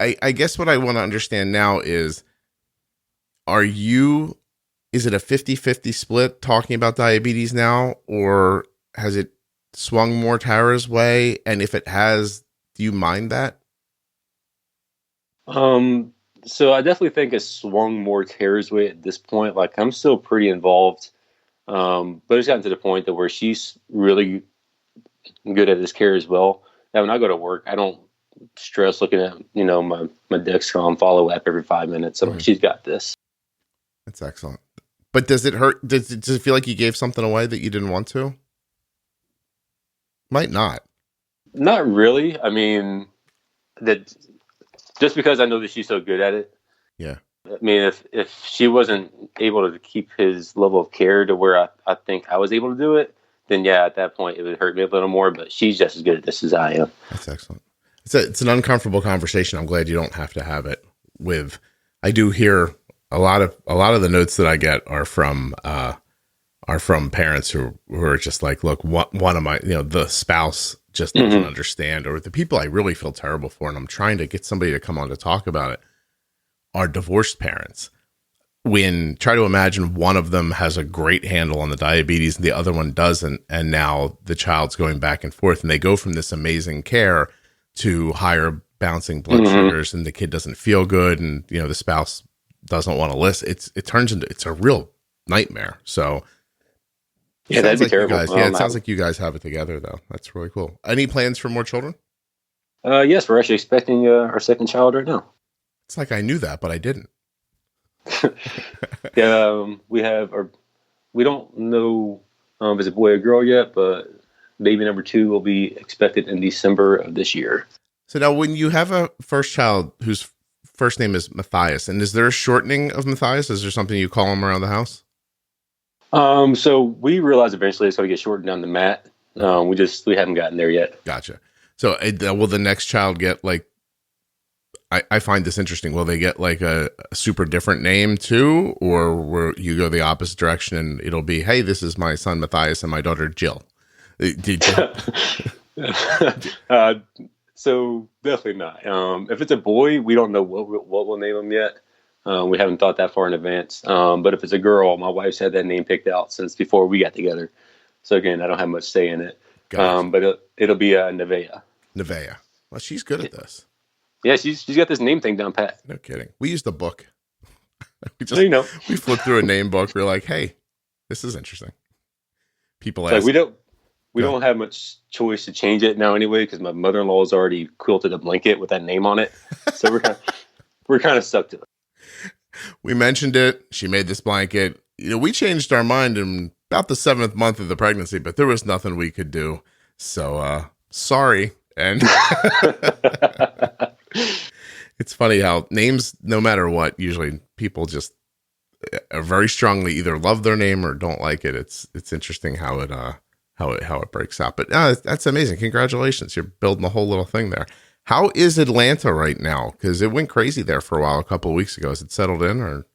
I guess what I want to understand now is it a 50-50 split talking about diabetes now, or has it swung more Tara's way? And if it has, do you mind that? So I definitely think it's swung more Tara's way at this point. Like, I'm still pretty involved. But it's gotten to the point that where she's really good at this care as well. Now, when I go to work, I don't stress looking at, my Dexcom follow app every 5 minutes. I'm like, she's got this. That's excellent. But does it hurt? Does it feel like you gave something away that you didn't want to? Might not. Not really. I mean, that just because I know that she's so good at it. Yeah. I mean, if she wasn't able to keep his level of care to where I think I was able to do it, then yeah, at that point it would hurt me a little more. But she's just as good at this as I am. That's excellent. It's an uncomfortable conversation. I'm glad you don't have to have it with. I do hear a lot of the notes that I get are from parents who are just like, look, one of my, the spouse just doesn't understand, or the people I really feel terrible for, and I'm trying to get somebody to come on to talk about it, are divorced parents. Try to imagine one of them has a great handle on the diabetes and the other one doesn't, and now the child's going back and forth, and they go from this amazing care to higher bouncing blood sugars, and the kid doesn't feel good, and the spouse doesn't want to listen. It's a real nightmare. So yeah, that'd be terrible. It sounds like you guys have it together, though. That's really cool. Any plans for more children? Yes, we're actually expecting our second child right now. It's like I knew that, but I didn't. Yeah, we don't know if it's a boy or girl yet, but baby number 2 will be expected in December of this year. So now when you have a first child whose first name is Matthias, and is there a shortening of Matthias? Is there something you call him around the house? So we realized eventually it's going to get shortened down to Matt. We haven't gotten there yet. Gotcha. So will the next child get like, I find this interesting. Will they get like a super different name too? Or will you go the opposite direction and it'll be, hey, this is my son Matthias and my daughter Jill? So definitely not. If it's a boy, we don't know what we'll name him yet. We haven't thought that far in advance. But if it's a girl, my wife's had that name picked out since before we got together. So again, I don't have much say in it. Gotcha. But it'll be Nevaeh. Nevaeh. Well, she's good at this. Yeah, she's got this name thing down pat. No kidding. We used a book. We flipped through a name book. We're like, hey, this is interesting. People ask. Like we don't have much choice to change it now anyway, because my mother-in-law's already quilted a blanket with that name on it. So we're kind of stuck to it. We mentioned it. She made this blanket. We changed our mind in about the 7th month of the pregnancy, but there was nothing we could do. So sorry. And it's funny how names, no matter what, usually people just very strongly either love their name or don't like it. It's interesting how it breaks out. But that's amazing. Congratulations. You're building a whole little thing there. How is Atlanta right now? Because it went crazy there for a while a couple of weeks ago. Is it settled in or?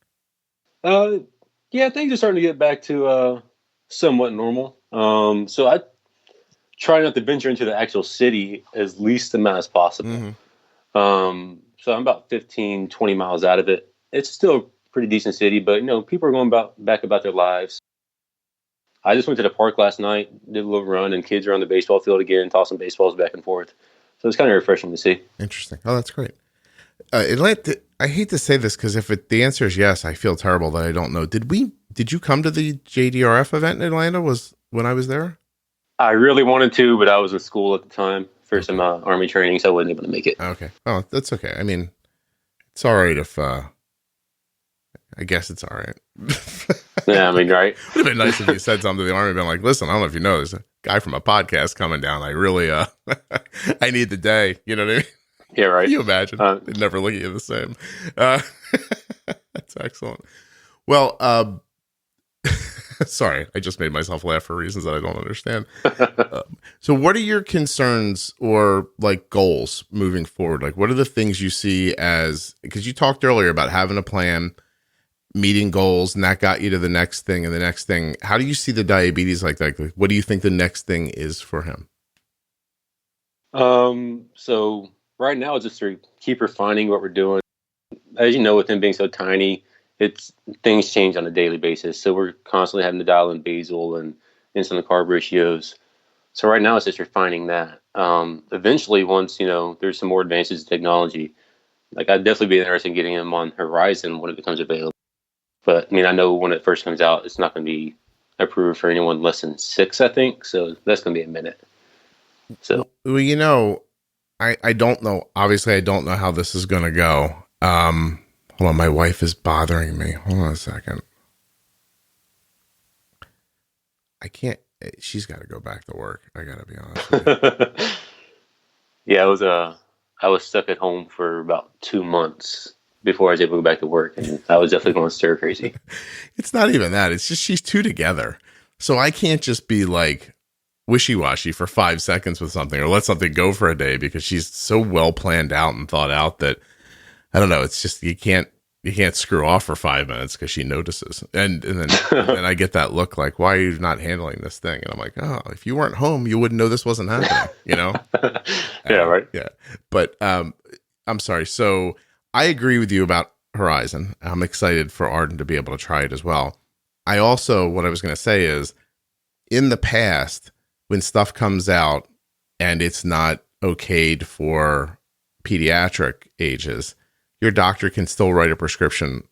Yeah, things are starting to get back to somewhat normal. So I try not to venture into the actual city as least amount as possible. Mm-hmm. So I'm about 15, 20 miles out of it. It's still a pretty decent city, but people are going back about their lives. I just went to the park last night, did a little run, and kids are on the baseball field again, tossing baseballs back and forth. So it's kind of refreshing to see. Interesting. Oh, that's great. Atlanta, I hate to say this because if the answer is yes, I feel terrible that I don't know. Did you come to the JDRF event in Atlanta? Was when I was there? I really wanted to, but I was in school at the time for some Army training, so I wasn't able to make it. Okay. Oh, that's okay. I mean, it's all right if I I guess it's all right. Yeah, I mean, right. Would have been nice if you said something to the Army, been like, listen, I don't know if you know, there's a guy from a podcast coming down. I really, I need the day. You know what I mean? Yeah, right. Can you imagine? They'd never look at you the same. That's excellent. Well, sorry, I just made myself laugh for reasons that I don't understand. So what are your concerns or like goals moving forward? Like, what are the things you see as, because you talked earlier about having a plan, meeting goals, and that got you to the next thing and the next thing. How do you see the diabetes like that? Like, what do you think the next thing is for him? So right now it's just to keep refining what we're doing. As you know, with him being so tiny, things change on a daily basis. So we're constantly having to dial in basal and insulin to carb ratios. So right now it's just refining that. Eventually, once, there's some more advances in technology, like I'd definitely be interested in getting him on Horizon when it becomes available. But I mean, I know when it first comes out, it's not going to be approved for anyone less than 6, I think. So that's going to be a minute. So, well, I don't know. Obviously, I don't know how this is going to go. Hold on, my wife is bothering me. Hold on a second. I can't. She's got to go back to work. I got to be honest with you. Yeah, I was stuck at home for about 2 months before I was able to go back to work, and I was definitely going stir crazy. It's not even that. It's just she's two together. So I can't just be like wishy-washy for 5 seconds with something or let something go for a day because she's so well planned out and thought out that, I don't know, it's just you can't screw off for 5 minutes because she notices. And then and I get that look like, why are you not handling this thing? And I'm like, oh, if you weren't home, you wouldn't know this wasn't happening, Yeah, right. Yeah. But I'm sorry. So I agree with you about Horizon. I'm excited for Arden to be able to try it as well. I also, what I was going to say is, in the past, when stuff comes out and it's not okayed for pediatric ages, your doctor can still write a prescription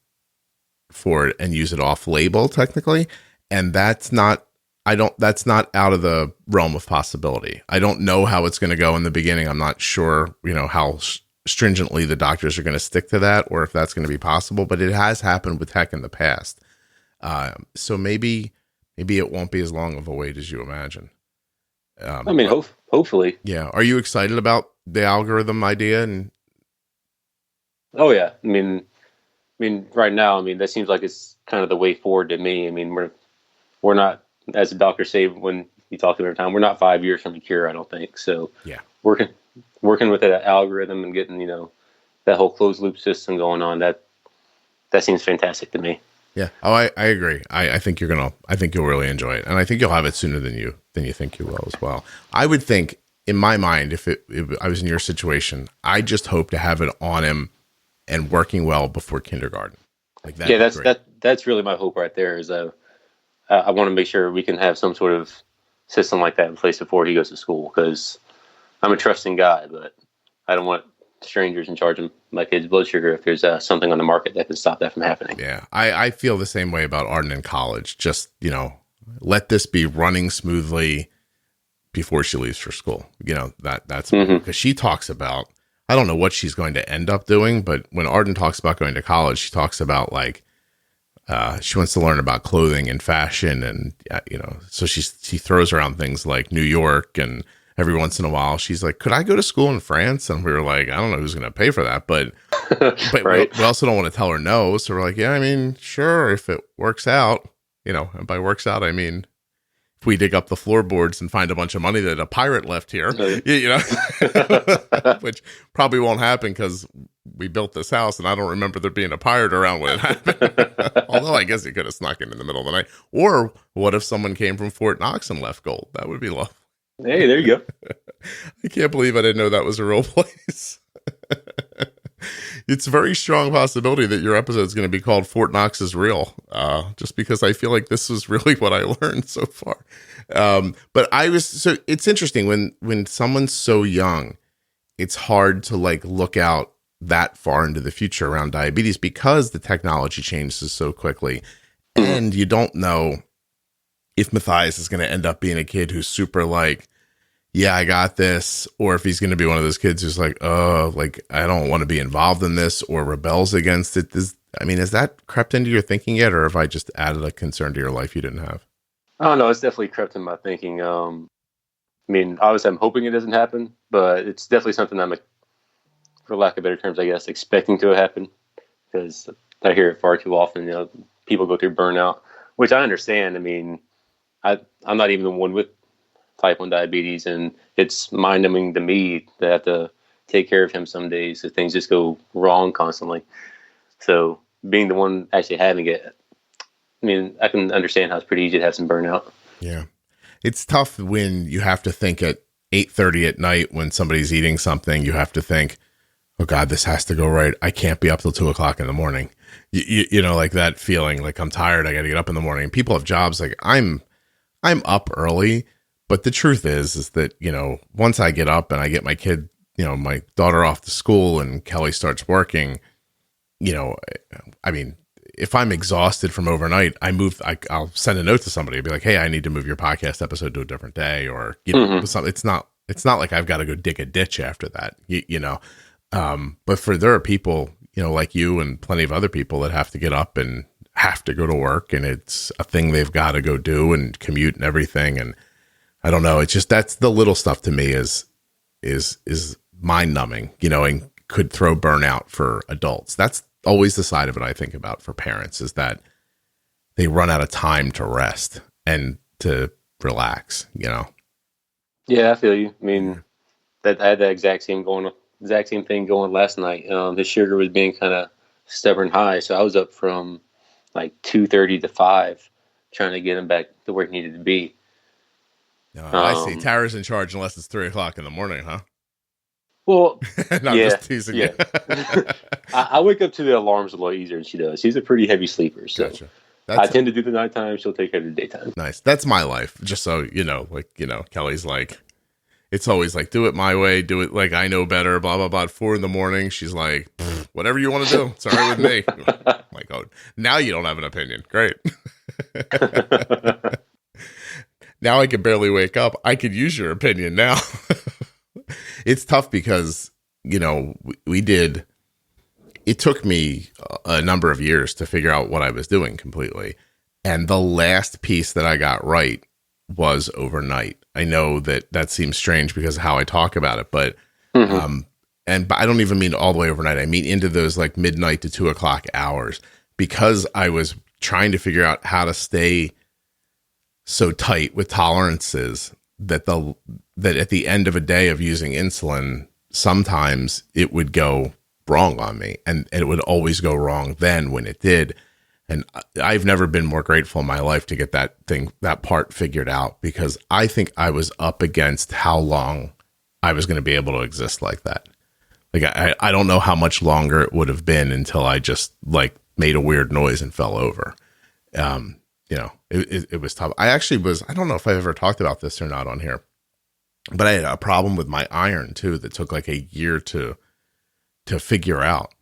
for it and use it off label technically. And that's not out of the realm of possibility. I don't know how it's going to go in the beginning. I'm not sure, how stringently the doctors are going to stick to that or if that's going to be possible, but it has happened with Tech in the past. So maybe it won't be as long of a wait as you imagine. I mean, hopefully. Yeah. Are you excited about the algorithm idea? And oh yeah, I mean, right now, that seems like it's kind of the way forward to me. I mean, we're not, as the doctors say when you talk to them every time, we're not 5 years from a cure, I don't think. So yeah, working with that algorithm and getting that whole closed loop system going on, that seems fantastic to me. Yeah. Oh, I agree. I think you'll really enjoy it. And I think you'll have it sooner than you think you will as well. I would think, in my mind, if I was in your situation, I just hope to have it on him and working well before kindergarten. Like that. Yeah, that's really my hope right there is I want to make sure we can have some sort of system like that in place before he goes to school, because I'm a trusting guy, but I don't want strangers in charge of my kid's blood sugar if there's something on the market that can stop that from happening. Yeah, I feel the same way about Arden in college. Just, let this be running smoothly before she leaves for school. That's because she talks about, I don't know what she's going to end up doing, but when Arden talks about going to college, she talks about like, she wants to learn about clothing and fashion. And, so she throws around things like New York, and every once in a while she's like, could I go to school in France? And we were like, I don't know who's going to pay for that, but right. we also don't want to tell her no. So we're like, yeah, sure. If it works out, and by works out, I mean, if we dig up the floorboards and find a bunch of money that a pirate left here, which probably won't happen because we built this house and I don't remember there being a pirate around when it happened. Although I guess he could have snuck in the middle of the night. Or what if someone came from Fort Knox and left gold? That would be lovely. Hey, there you go. I can't believe I didn't know that was a real place. It's a very strong possibility that your episode is going to be called Fort Knox is Real, just because I feel like this is really what I learned so far. But it's interesting when someone's so young, it's hard to like look out that far into the future around diabetes because the technology changes so quickly. And you don't know if Matthias is going to end up being a kid who's super like, yeah, I got this, or if he's going to be one of those kids who's like, oh, like, I don't want to be involved in this, or rebels against it. I mean, has that crept into your thinking yet, or have I just added a concern to your life you didn't have? I don't know. It's definitely crept in my thinking. I mean, obviously, I'm hoping it doesn't happen, but it's definitely something I'm, for lack of better terms, I guess, expecting to happen, because I hear it far too often. You know, people go through burnout, which I understand. I mean, I'm not even the one with type 1 diabetes, and it's mind-numbing to me to have to take care of him some days if things just go wrong constantly. So being the one actually having it, I mean, I can understand how it's pretty easy to have some burnout. Yeah. It's tough when you have to think at 8:30 at night when somebody's eating something, you have to think, oh God, this has to go right. I can't be up till 2:00 in the morning. You know, like that feeling like I'm tired. I got to get up in the morning. People have jobs. Like I'm up early, but the truth is that, you know, once I get up and I get my kid, you know, my daughter off to school and Kelly starts working, you know, I mean, if I'm exhausted from overnight, I'll send a note to somebody and be like, hey, I need to move your podcast episode to a different day, or, you know, something. It's not like I've got to go dig a ditch after that, you know? But there are people, you know, like you and plenty of other people that have to get up and have to go to work, and it's a thing they've got to go do and commute and everything. And I don't know. It's just, that's the little stuff to me is mind numbing, you know, and could throw burnout for adults. That's always the side of it I think about for parents, is that they run out of time to rest and to relax, you know? Yeah, I feel you. I mean, that I had the exact same thing going last night. The sugar was being kind of stubborn high, so I was up from like 2:30 to 5 trying to get him back to where he needed to be. I see. Tara's in charge unless it's 3:00 in the morning, huh? Well, no, I'm just teasing you. I wake up to the alarms a lot easier than she does. She's a pretty heavy sleeper, so gotcha. I tend to do the nighttime. She'll take care of the daytime. Nice. That's my life. Just so you know, like, you know, Kelly's like, it's always like, do it my way, do it like I know better, blah, blah, blah. At 4 a.m, she's like, whatever you want to do. It's all right with me. I'm like, oh, now you don't have an opinion. Great. Now I can barely wake up. I could use your opinion now. It's tough because, you know, it took me a number of years to figure out what I was doing completely. And the last piece that I got right was overnight. I know that seems strange because of how I talk about it, but, but I don't even mean all the way overnight. I mean into those like midnight to 2:00 hours, because I was trying to figure out how to stay so tight with tolerances that at the end of a day of using insulin, sometimes it would go wrong on me, and it would always go wrong then when it did. And I've never been more grateful in my life to get that part figured out, because I think I was up against how long I was going to be able to exist like that. Like, I don't know how much longer it would have been until I just like made a weird noise and fell over. You know, it was tough. I don't know if I've ever talked about this or not on here, but I had a problem with my iron too that took like a year to figure out.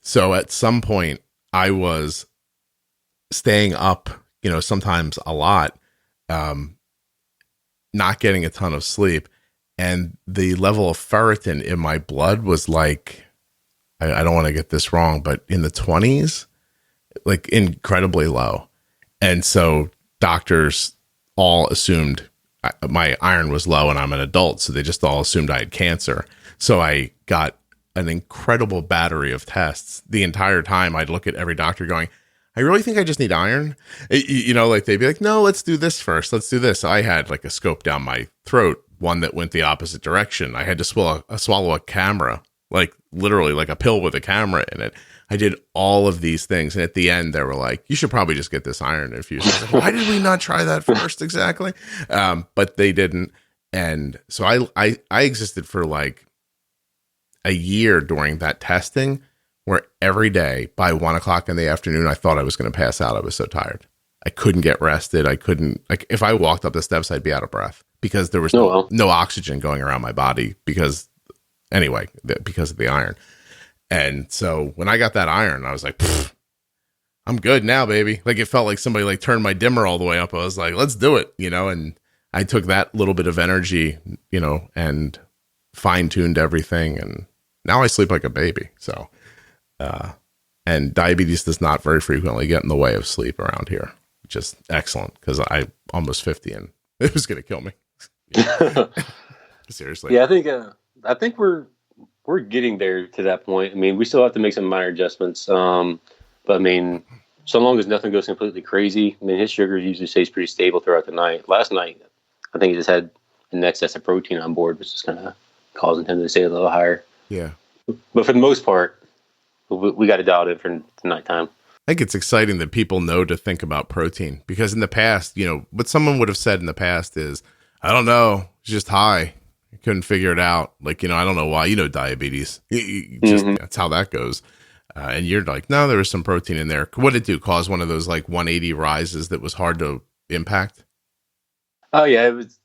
So at some point I was staying up, you know, sometimes a lot, not getting a ton of sleep, and the level of ferritin in my blood was like, I don't want to get this wrong, but in the 20s, like incredibly low. And so doctors all assumed my iron was low, and I'm an adult, so they just all assumed I had cancer. So I got an incredible battery of tests. The entire time I'd look at every doctor going, I really think I just need iron. You know, like they'd be like, no, let's do this first. Let's do this. I had like a scope down my throat, one that went the opposite direction. I had to swallow a camera, like literally like a pill with a camera in it. I did all of these things. And at the end, they were like, you should probably just get this iron infusion. I was like, why did we not try that first exactly? But they didn't. And so I existed for like a year during that testing, where every day by 1:00 in the afternoon, I thought I was going to pass out. I was so tired. I couldn't get rested. I couldn't, like, if I walked up the steps, I'd be out of breath because there was no oxygen going around my body because of the iron. And so when I got that iron, I was like, I'm good now, baby. Like, it felt like somebody like turned my dimmer all the way up. I was like, let's do it, you know? And I took that little bit of energy, you know, and fine tuned everything. And now I sleep like a baby. So, And diabetes does not very frequently get in the way of sleep around here, which is excellent because I almost 50 and it was going to kill me. Seriously. Yeah, I think we're getting there to that point. I mean, we still have to make some minor adjustments. But I mean, so long as nothing goes completely crazy, I mean, his sugar usually stays pretty stable throughout the night. Last night, I think he just had an excess of protein on board, which is kind of causing him to stay a little higher. Yeah. But for the most part, we got to dial it in for nighttime. I think it's exciting that people know to think about protein because in the past, what someone would have said in the past is, I don't know, it's just high. I couldn't figure it out. Like, I don't know why, diabetes. That's how that goes. And you're like, no, there was some protein in there. What did it do? Cause one of those like 180 rises that was hard to impact? Oh, yeah. It was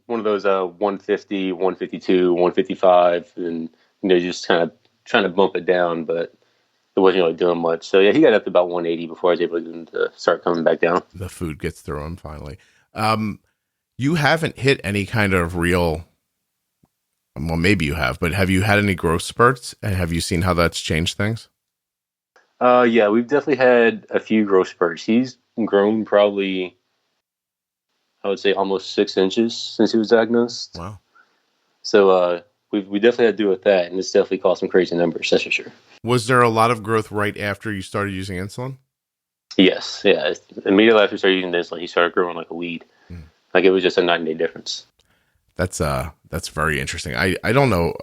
one of those 150, 152, 155, and just kind of trying to bump it down, but it wasn't really doing much. So, yeah, he got up to about 180 before I was able to get him to start coming back down. The food gets through him finally. You haven't hit any kind of real, well, maybe you have, but have you had any growth spurts? And have you seen how that's changed things? Yeah, we've definitely had a few growth spurts. He's grown probably, I would say, almost 6 inches since he was diagnosed. Wow. So we definitely had to do with that, and it's definitely caused some crazy numbers, that's for sure. Was there a lot of growth right after you started using insulin? Yes, yeah. Immediately after we started using insulin, he started growing like a weed. Like it was just a 9-day difference. That's very interesting. I don't know.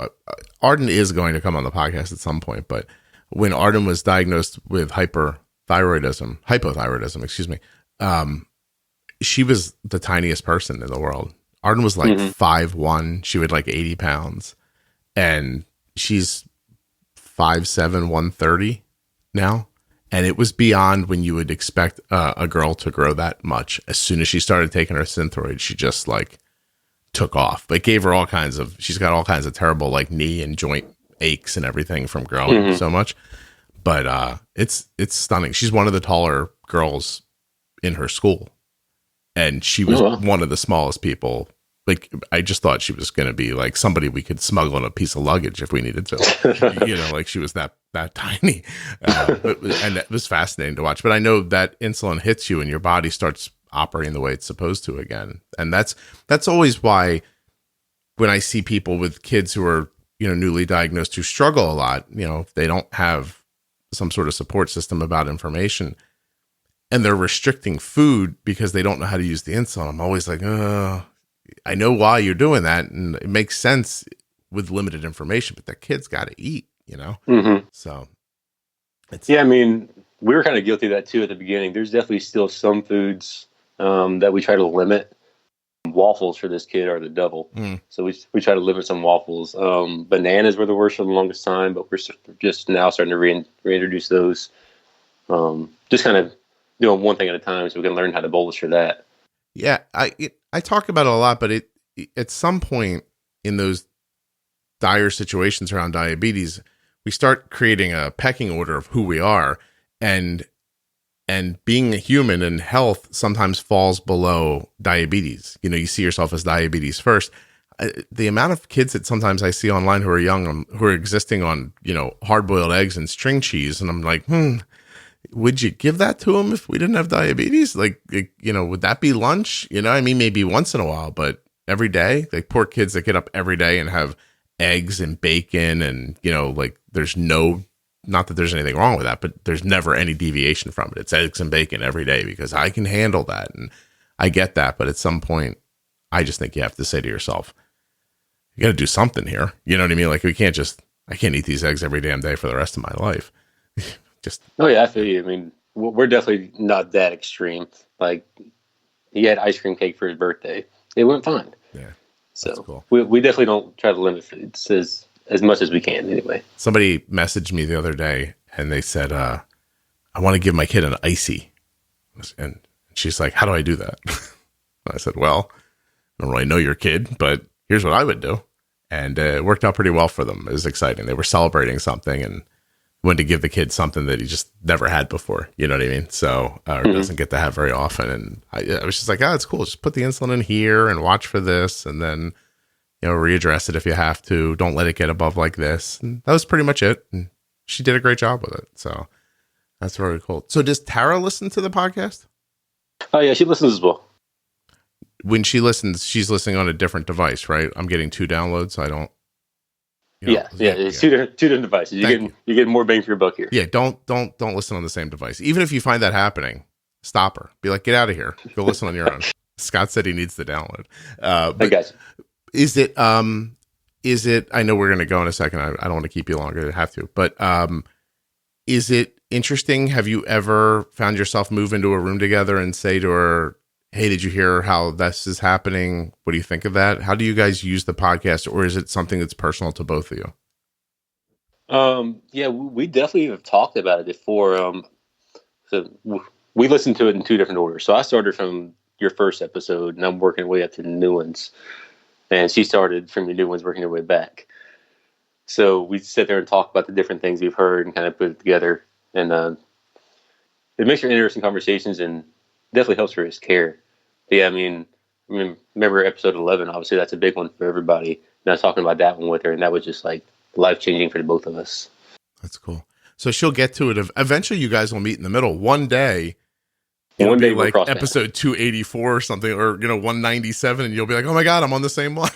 Arden is going to come on the podcast at some point, but when Arden was diagnosed with hypothyroidism, she was the tiniest person in the world. Arden was like 5'1". She weighed like 80 pounds, and she's 5'7", 130 now. And it was beyond when you would expect a girl to grow that much. As soon as she started taking her Synthroid, she just like took off. But gave her she's got all kinds of terrible like knee and joint aches and everything from growing so much. But it's stunning. She's one of the taller girls in her school. And she was one of the smallest people. Like, I just thought she was going to be like somebody we could smuggle in a piece of luggage if we needed to. Like she was that tiny. And it was fascinating to watch. But I know that insulin hits you and your body starts operating the way it's supposed to again. And that's always why when I see people with kids who are, newly diagnosed who struggle a lot, if they don't have some sort of support system about information and they're restricting food because they don't know how to use the insulin, I'm always like, I know why you're doing that, and it makes sense with limited information, but that kid's got to eat, So, I mean, we were kind of guilty of that too at the beginning. There's definitely still some foods that we try to limit. Waffles for this kid are the devil, so we try to limit some waffles. Bananas were the worst for the longest time, but we're just now starting to reintroduce those. Just kind of doing one thing at a time, so we can learn how to bolus for that. Yeah, I talk about it a lot, but at some point in those dire situations around diabetes, we start creating a pecking order of who we are, and being a human and health sometimes falls below diabetes. You see yourself as diabetes first. The amount of kids that sometimes I see online who are young, who are existing on, hard-boiled eggs and string cheese, and I'm like, would you give that to them if we didn't have diabetes? Like, would that be lunch? Maybe once in a while, but every day, like poor kids that get up every day and have eggs and bacon and, like there's not that there's anything wrong with that, but there's never any deviation from it. It's eggs and bacon every day because I can handle that. And I get that. But at some point, I just think you have to say to yourself, you got to do something here. You know what I mean? Like I can't eat these eggs every damn day for the rest of my life. Oh yeah, I feel you. I mean, we're definitely not that extreme. Like he had ice cream cake for his birthday. It went fine. Yeah. So cool. we definitely don't try to limit foods as much as we can anyway. Somebody messaged me the other day and they said, I want to give my kid an icy. And she's like, how do I do that? I said, well, I don't really know your kid, but here's what I would do. And it worked out pretty well for them. It was exciting. They were celebrating something and wanted to give the kid something that he just never had before. You know what I mean? So, or doesn't get to have very often. And I was just like, it's cool. Just put the insulin in here and watch for this. And then, readdress it if you have to. Don't let it get above like this. And that was pretty much it. And she did a great job with it. So That's very cool. So does Tara listen to the podcast? Oh yeah, she listens as well. When she listens, she's listening on a different device, right? I'm getting 2 downloads, so I don't. It's two different devices. You get more bang for your buck here. Yeah, don't listen on the same device. Even if you find that happening, stop her. Be like, get out of here. Go listen on your own. Scott said he needs the download. I got you. Is it? I know we're going to go in a second. I don't want to keep you longer than I have to. But is it interesting? Have you ever found yourself move into a room together and say to her, hey, did you hear how this is happening? What do you think of that? How do you guys use the podcast, or is it something that's personal to both of you? Yeah, we definitely have talked about it before. So we listened to it in 2 different orders. So I started from your first episode, and I'm working way up to the new ones. And she started from your new ones, working her way back. So we sit there and talk about the different things we've heard and kind of put it together. And it makes for interesting conversations and definitely helps for his care. But yeah, I mean, remember episode 11, obviously that's a big one for everybody. And I was talking about that one with her, and that was just like life-changing for the both of us. That's cool. So she'll get to it. Eventually you guys will meet in the middle. One day, it'll be like episode 284 or something, or 197, and you'll be like, oh my God, I'm on the same one.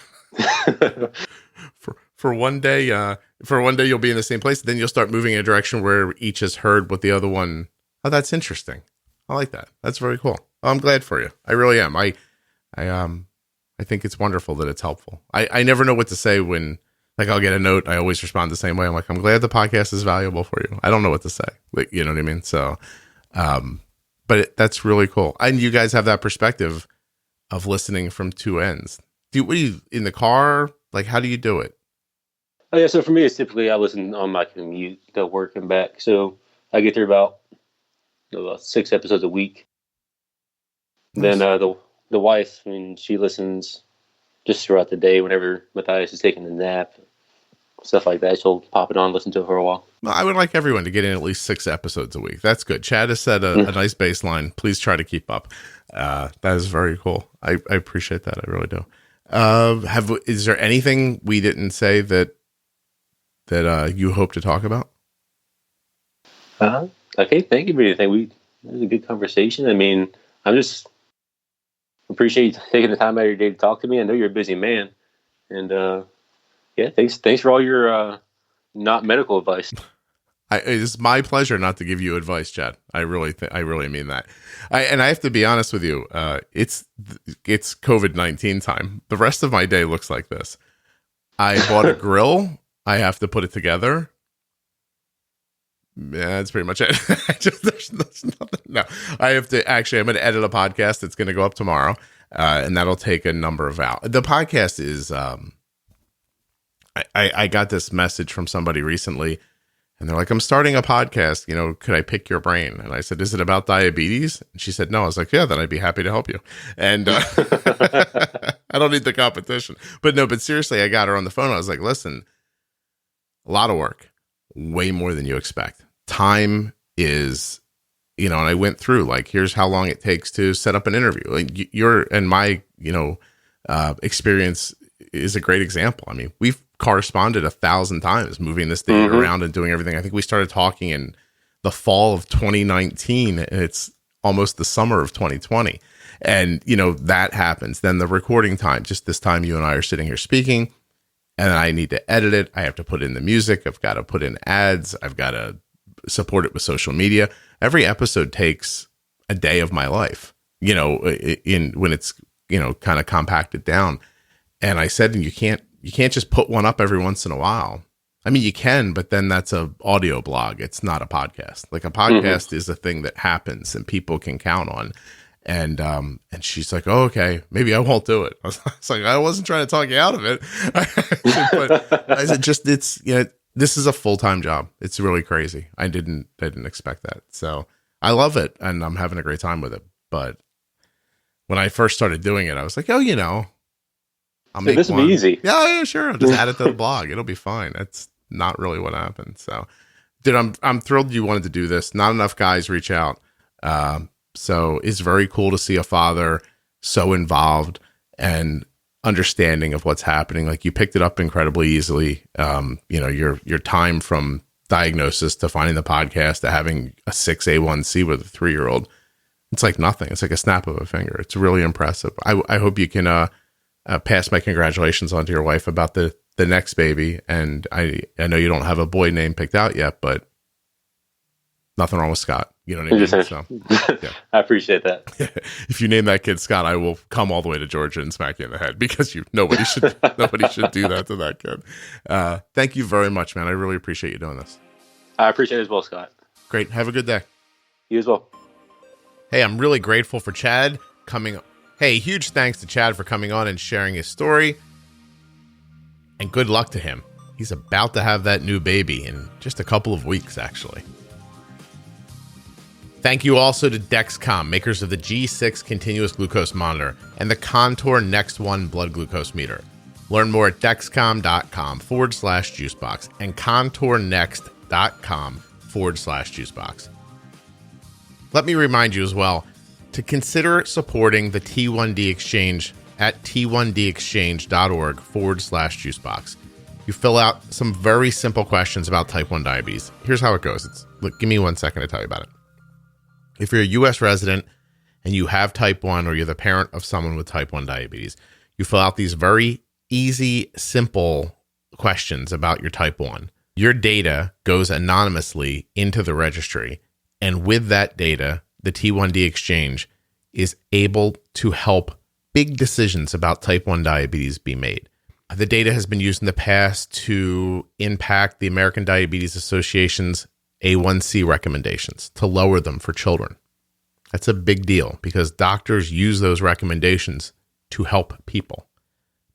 For one day you'll be in the same place. Then you'll start moving in a direction where each has heard what the other one. Oh, that's interesting. I like that. That's very cool. Oh, I'm glad for you. I really am. I think it's wonderful that it's helpful. I never know what to say when, like, I'll get a note. I always respond the same way. I'm like, I'm glad the podcast is valuable for you. I don't know what to say. Like, you know what I mean? So, but that's really cool. And you guys have that perspective of listening from 2 ends. What do you, in the car? Like, how do you do it? Oh yeah, so for me, it's typically I listen on my commute to work and back. So I get through about 6 episodes a week. Nice. Then the wife, I mean, she listens just throughout the day whenever Matthias is taking a nap, stuff like that. She'll pop it on, listen to it for a while. Well, I would like everyone to get in at least 6 episodes a week. That's good. Chad has set a nice baseline. Please try to keep up. That is very cool. I appreciate that. I really do. Is there anything we didn't say that you hope to talk about? Okay, thank you for anything. It was a good conversation. I mean, I'm just appreciate you taking the time out of your day to talk to me. I know you're a busy man, and yeah, thanks for all your not medical advice. It's my pleasure not to give you advice, Chad. I really mean that. I have to be honest with you. It's COVID-19 time. The rest of my day looks like this. I bought a grill. I have to put it together. Yeah, that's pretty much it. There's nothing. No, I have to I'm going to edit a podcast that's going to go up tomorrow, and that'll take a number of hours. The podcast is. I got this message from somebody recently, and they're like, "I'm starting a podcast. Could I pick your brain?" And I said, "Is it about diabetes?" And she said, "No." I was like, "Yeah, then I'd be happy to help you." And I don't need the competition, but seriously, I got her on the phone. I was like, "Listen, a lot of work, way more than you expect. Time is, and I went through, like, here's how long it takes to set up an interview. Like my experience is a great example. I mean, we've corresponded 1,000 times, moving this data around and doing everything. I think we started talking in the fall of 2019, and it's almost the summer of 2020. And, that happens. Then the recording time, just this time you and I are sitting here speaking, and I need to edit it. I have to put in the music. I've got to put in ads. I've got to support it with social media. Every episode takes a day of my life, when it's, kind of compacted down. And I said, and you can't just put one up every once in a while. I mean, you can, but then that's a audio blog. It's not a podcast. Like, a podcast is a thing that happens and people can count on. And she's like, "Oh, okay, maybe I won't do it." I was like, I wasn't trying to talk you out of it. But I said, it's, this is a full-time job. It's really crazy. I didn't expect that. So I love it, and I'm having a great time with it. But when I first started doing it, I was like, I'll make this will be easy. Yeah, sure. I'll just add it to the blog. It'll be fine. That's not really what happened. So, dude, I'm thrilled you wanted to do this. Not enough guys reach out. So it's very cool to see a father so involved and understanding of what's happening. Like, you picked it up incredibly easily. Your time from diagnosis to finding the podcast to having a 6A1C with a 3-year-old. It's like nothing. It's like a snap of a finger. It's really impressive. I hope you can pass my congratulations on to your wife about the next baby. And I know you don't have a boy name picked out yet, but nothing wrong with Scott. You know what I mean? So, yeah. I appreciate that. If you name that kid Scott, I will come all the way to Georgia and smack you in the head, because nobody should do that to that kid. Thank you very much, man. I really appreciate you doing this. I appreciate it as well, Scott. Great. Have a good day. You as well. Hey, I'm really grateful for Chad coming. Hey, huge thanks to Chad for coming on and sharing his story. And good luck to him. He's about to have that new baby in just a couple of weeks, actually. Thank you also to Dexcom, makers of the G6 continuous glucose monitor and the Contour Next One blood glucose meter. Learn more at dexcom.com/juicebox and contournext.com/juicebox. Let me remind you as well to consider supporting the T1D Exchange at t1dexchange.org/juicebox. You fill out some very simple questions about type 1 diabetes. Here's how it goes. Look, give me 1 second to tell you about it. If you're a U.S. resident and you have type 1, or you're the parent of someone with type 1 diabetes, you fill out these very easy, simple questions about your type 1. Your data goes anonymously into the registry, and with that data, the T1D Exchange is able to help big decisions about type 1 diabetes be made. The data has been used in the past to impact the American Diabetes Association's A1C recommendations, to lower them for children. That's a big deal because doctors use those recommendations to help people.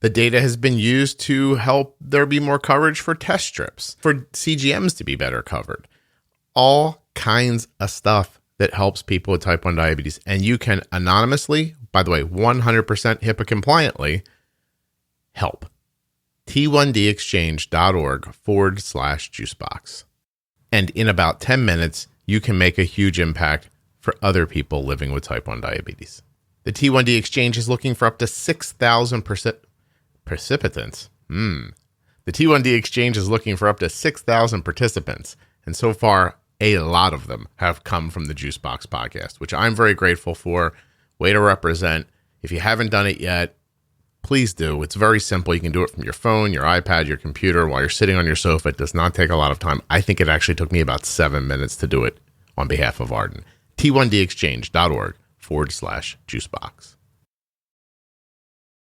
The data has been used to help there be more coverage for test strips, for CGMs to be better covered. All kinds of stuff that helps people with type 1 diabetes. And you can anonymously, by the way, 100% HIPAA compliantly, help. t1dexchange.org/juicebox. And in about 10 minutes, you can make a huge impact for other people living with type 1 diabetes. The T1D Exchange is looking for up to 6,000 participants. The T1D Exchange is looking for up to 6,000 participants. And so far, a lot of them have come from the Juicebox podcast, which I'm very grateful for. Way to represent. If you haven't done it yet, please do. It's very simple. You can do it from your phone, your iPad, your computer, while you're sitting on your sofa. It does not take a lot of time. I think it actually took me about 7 minutes to do it on behalf of Arden. t1dexchange.org/juicebox.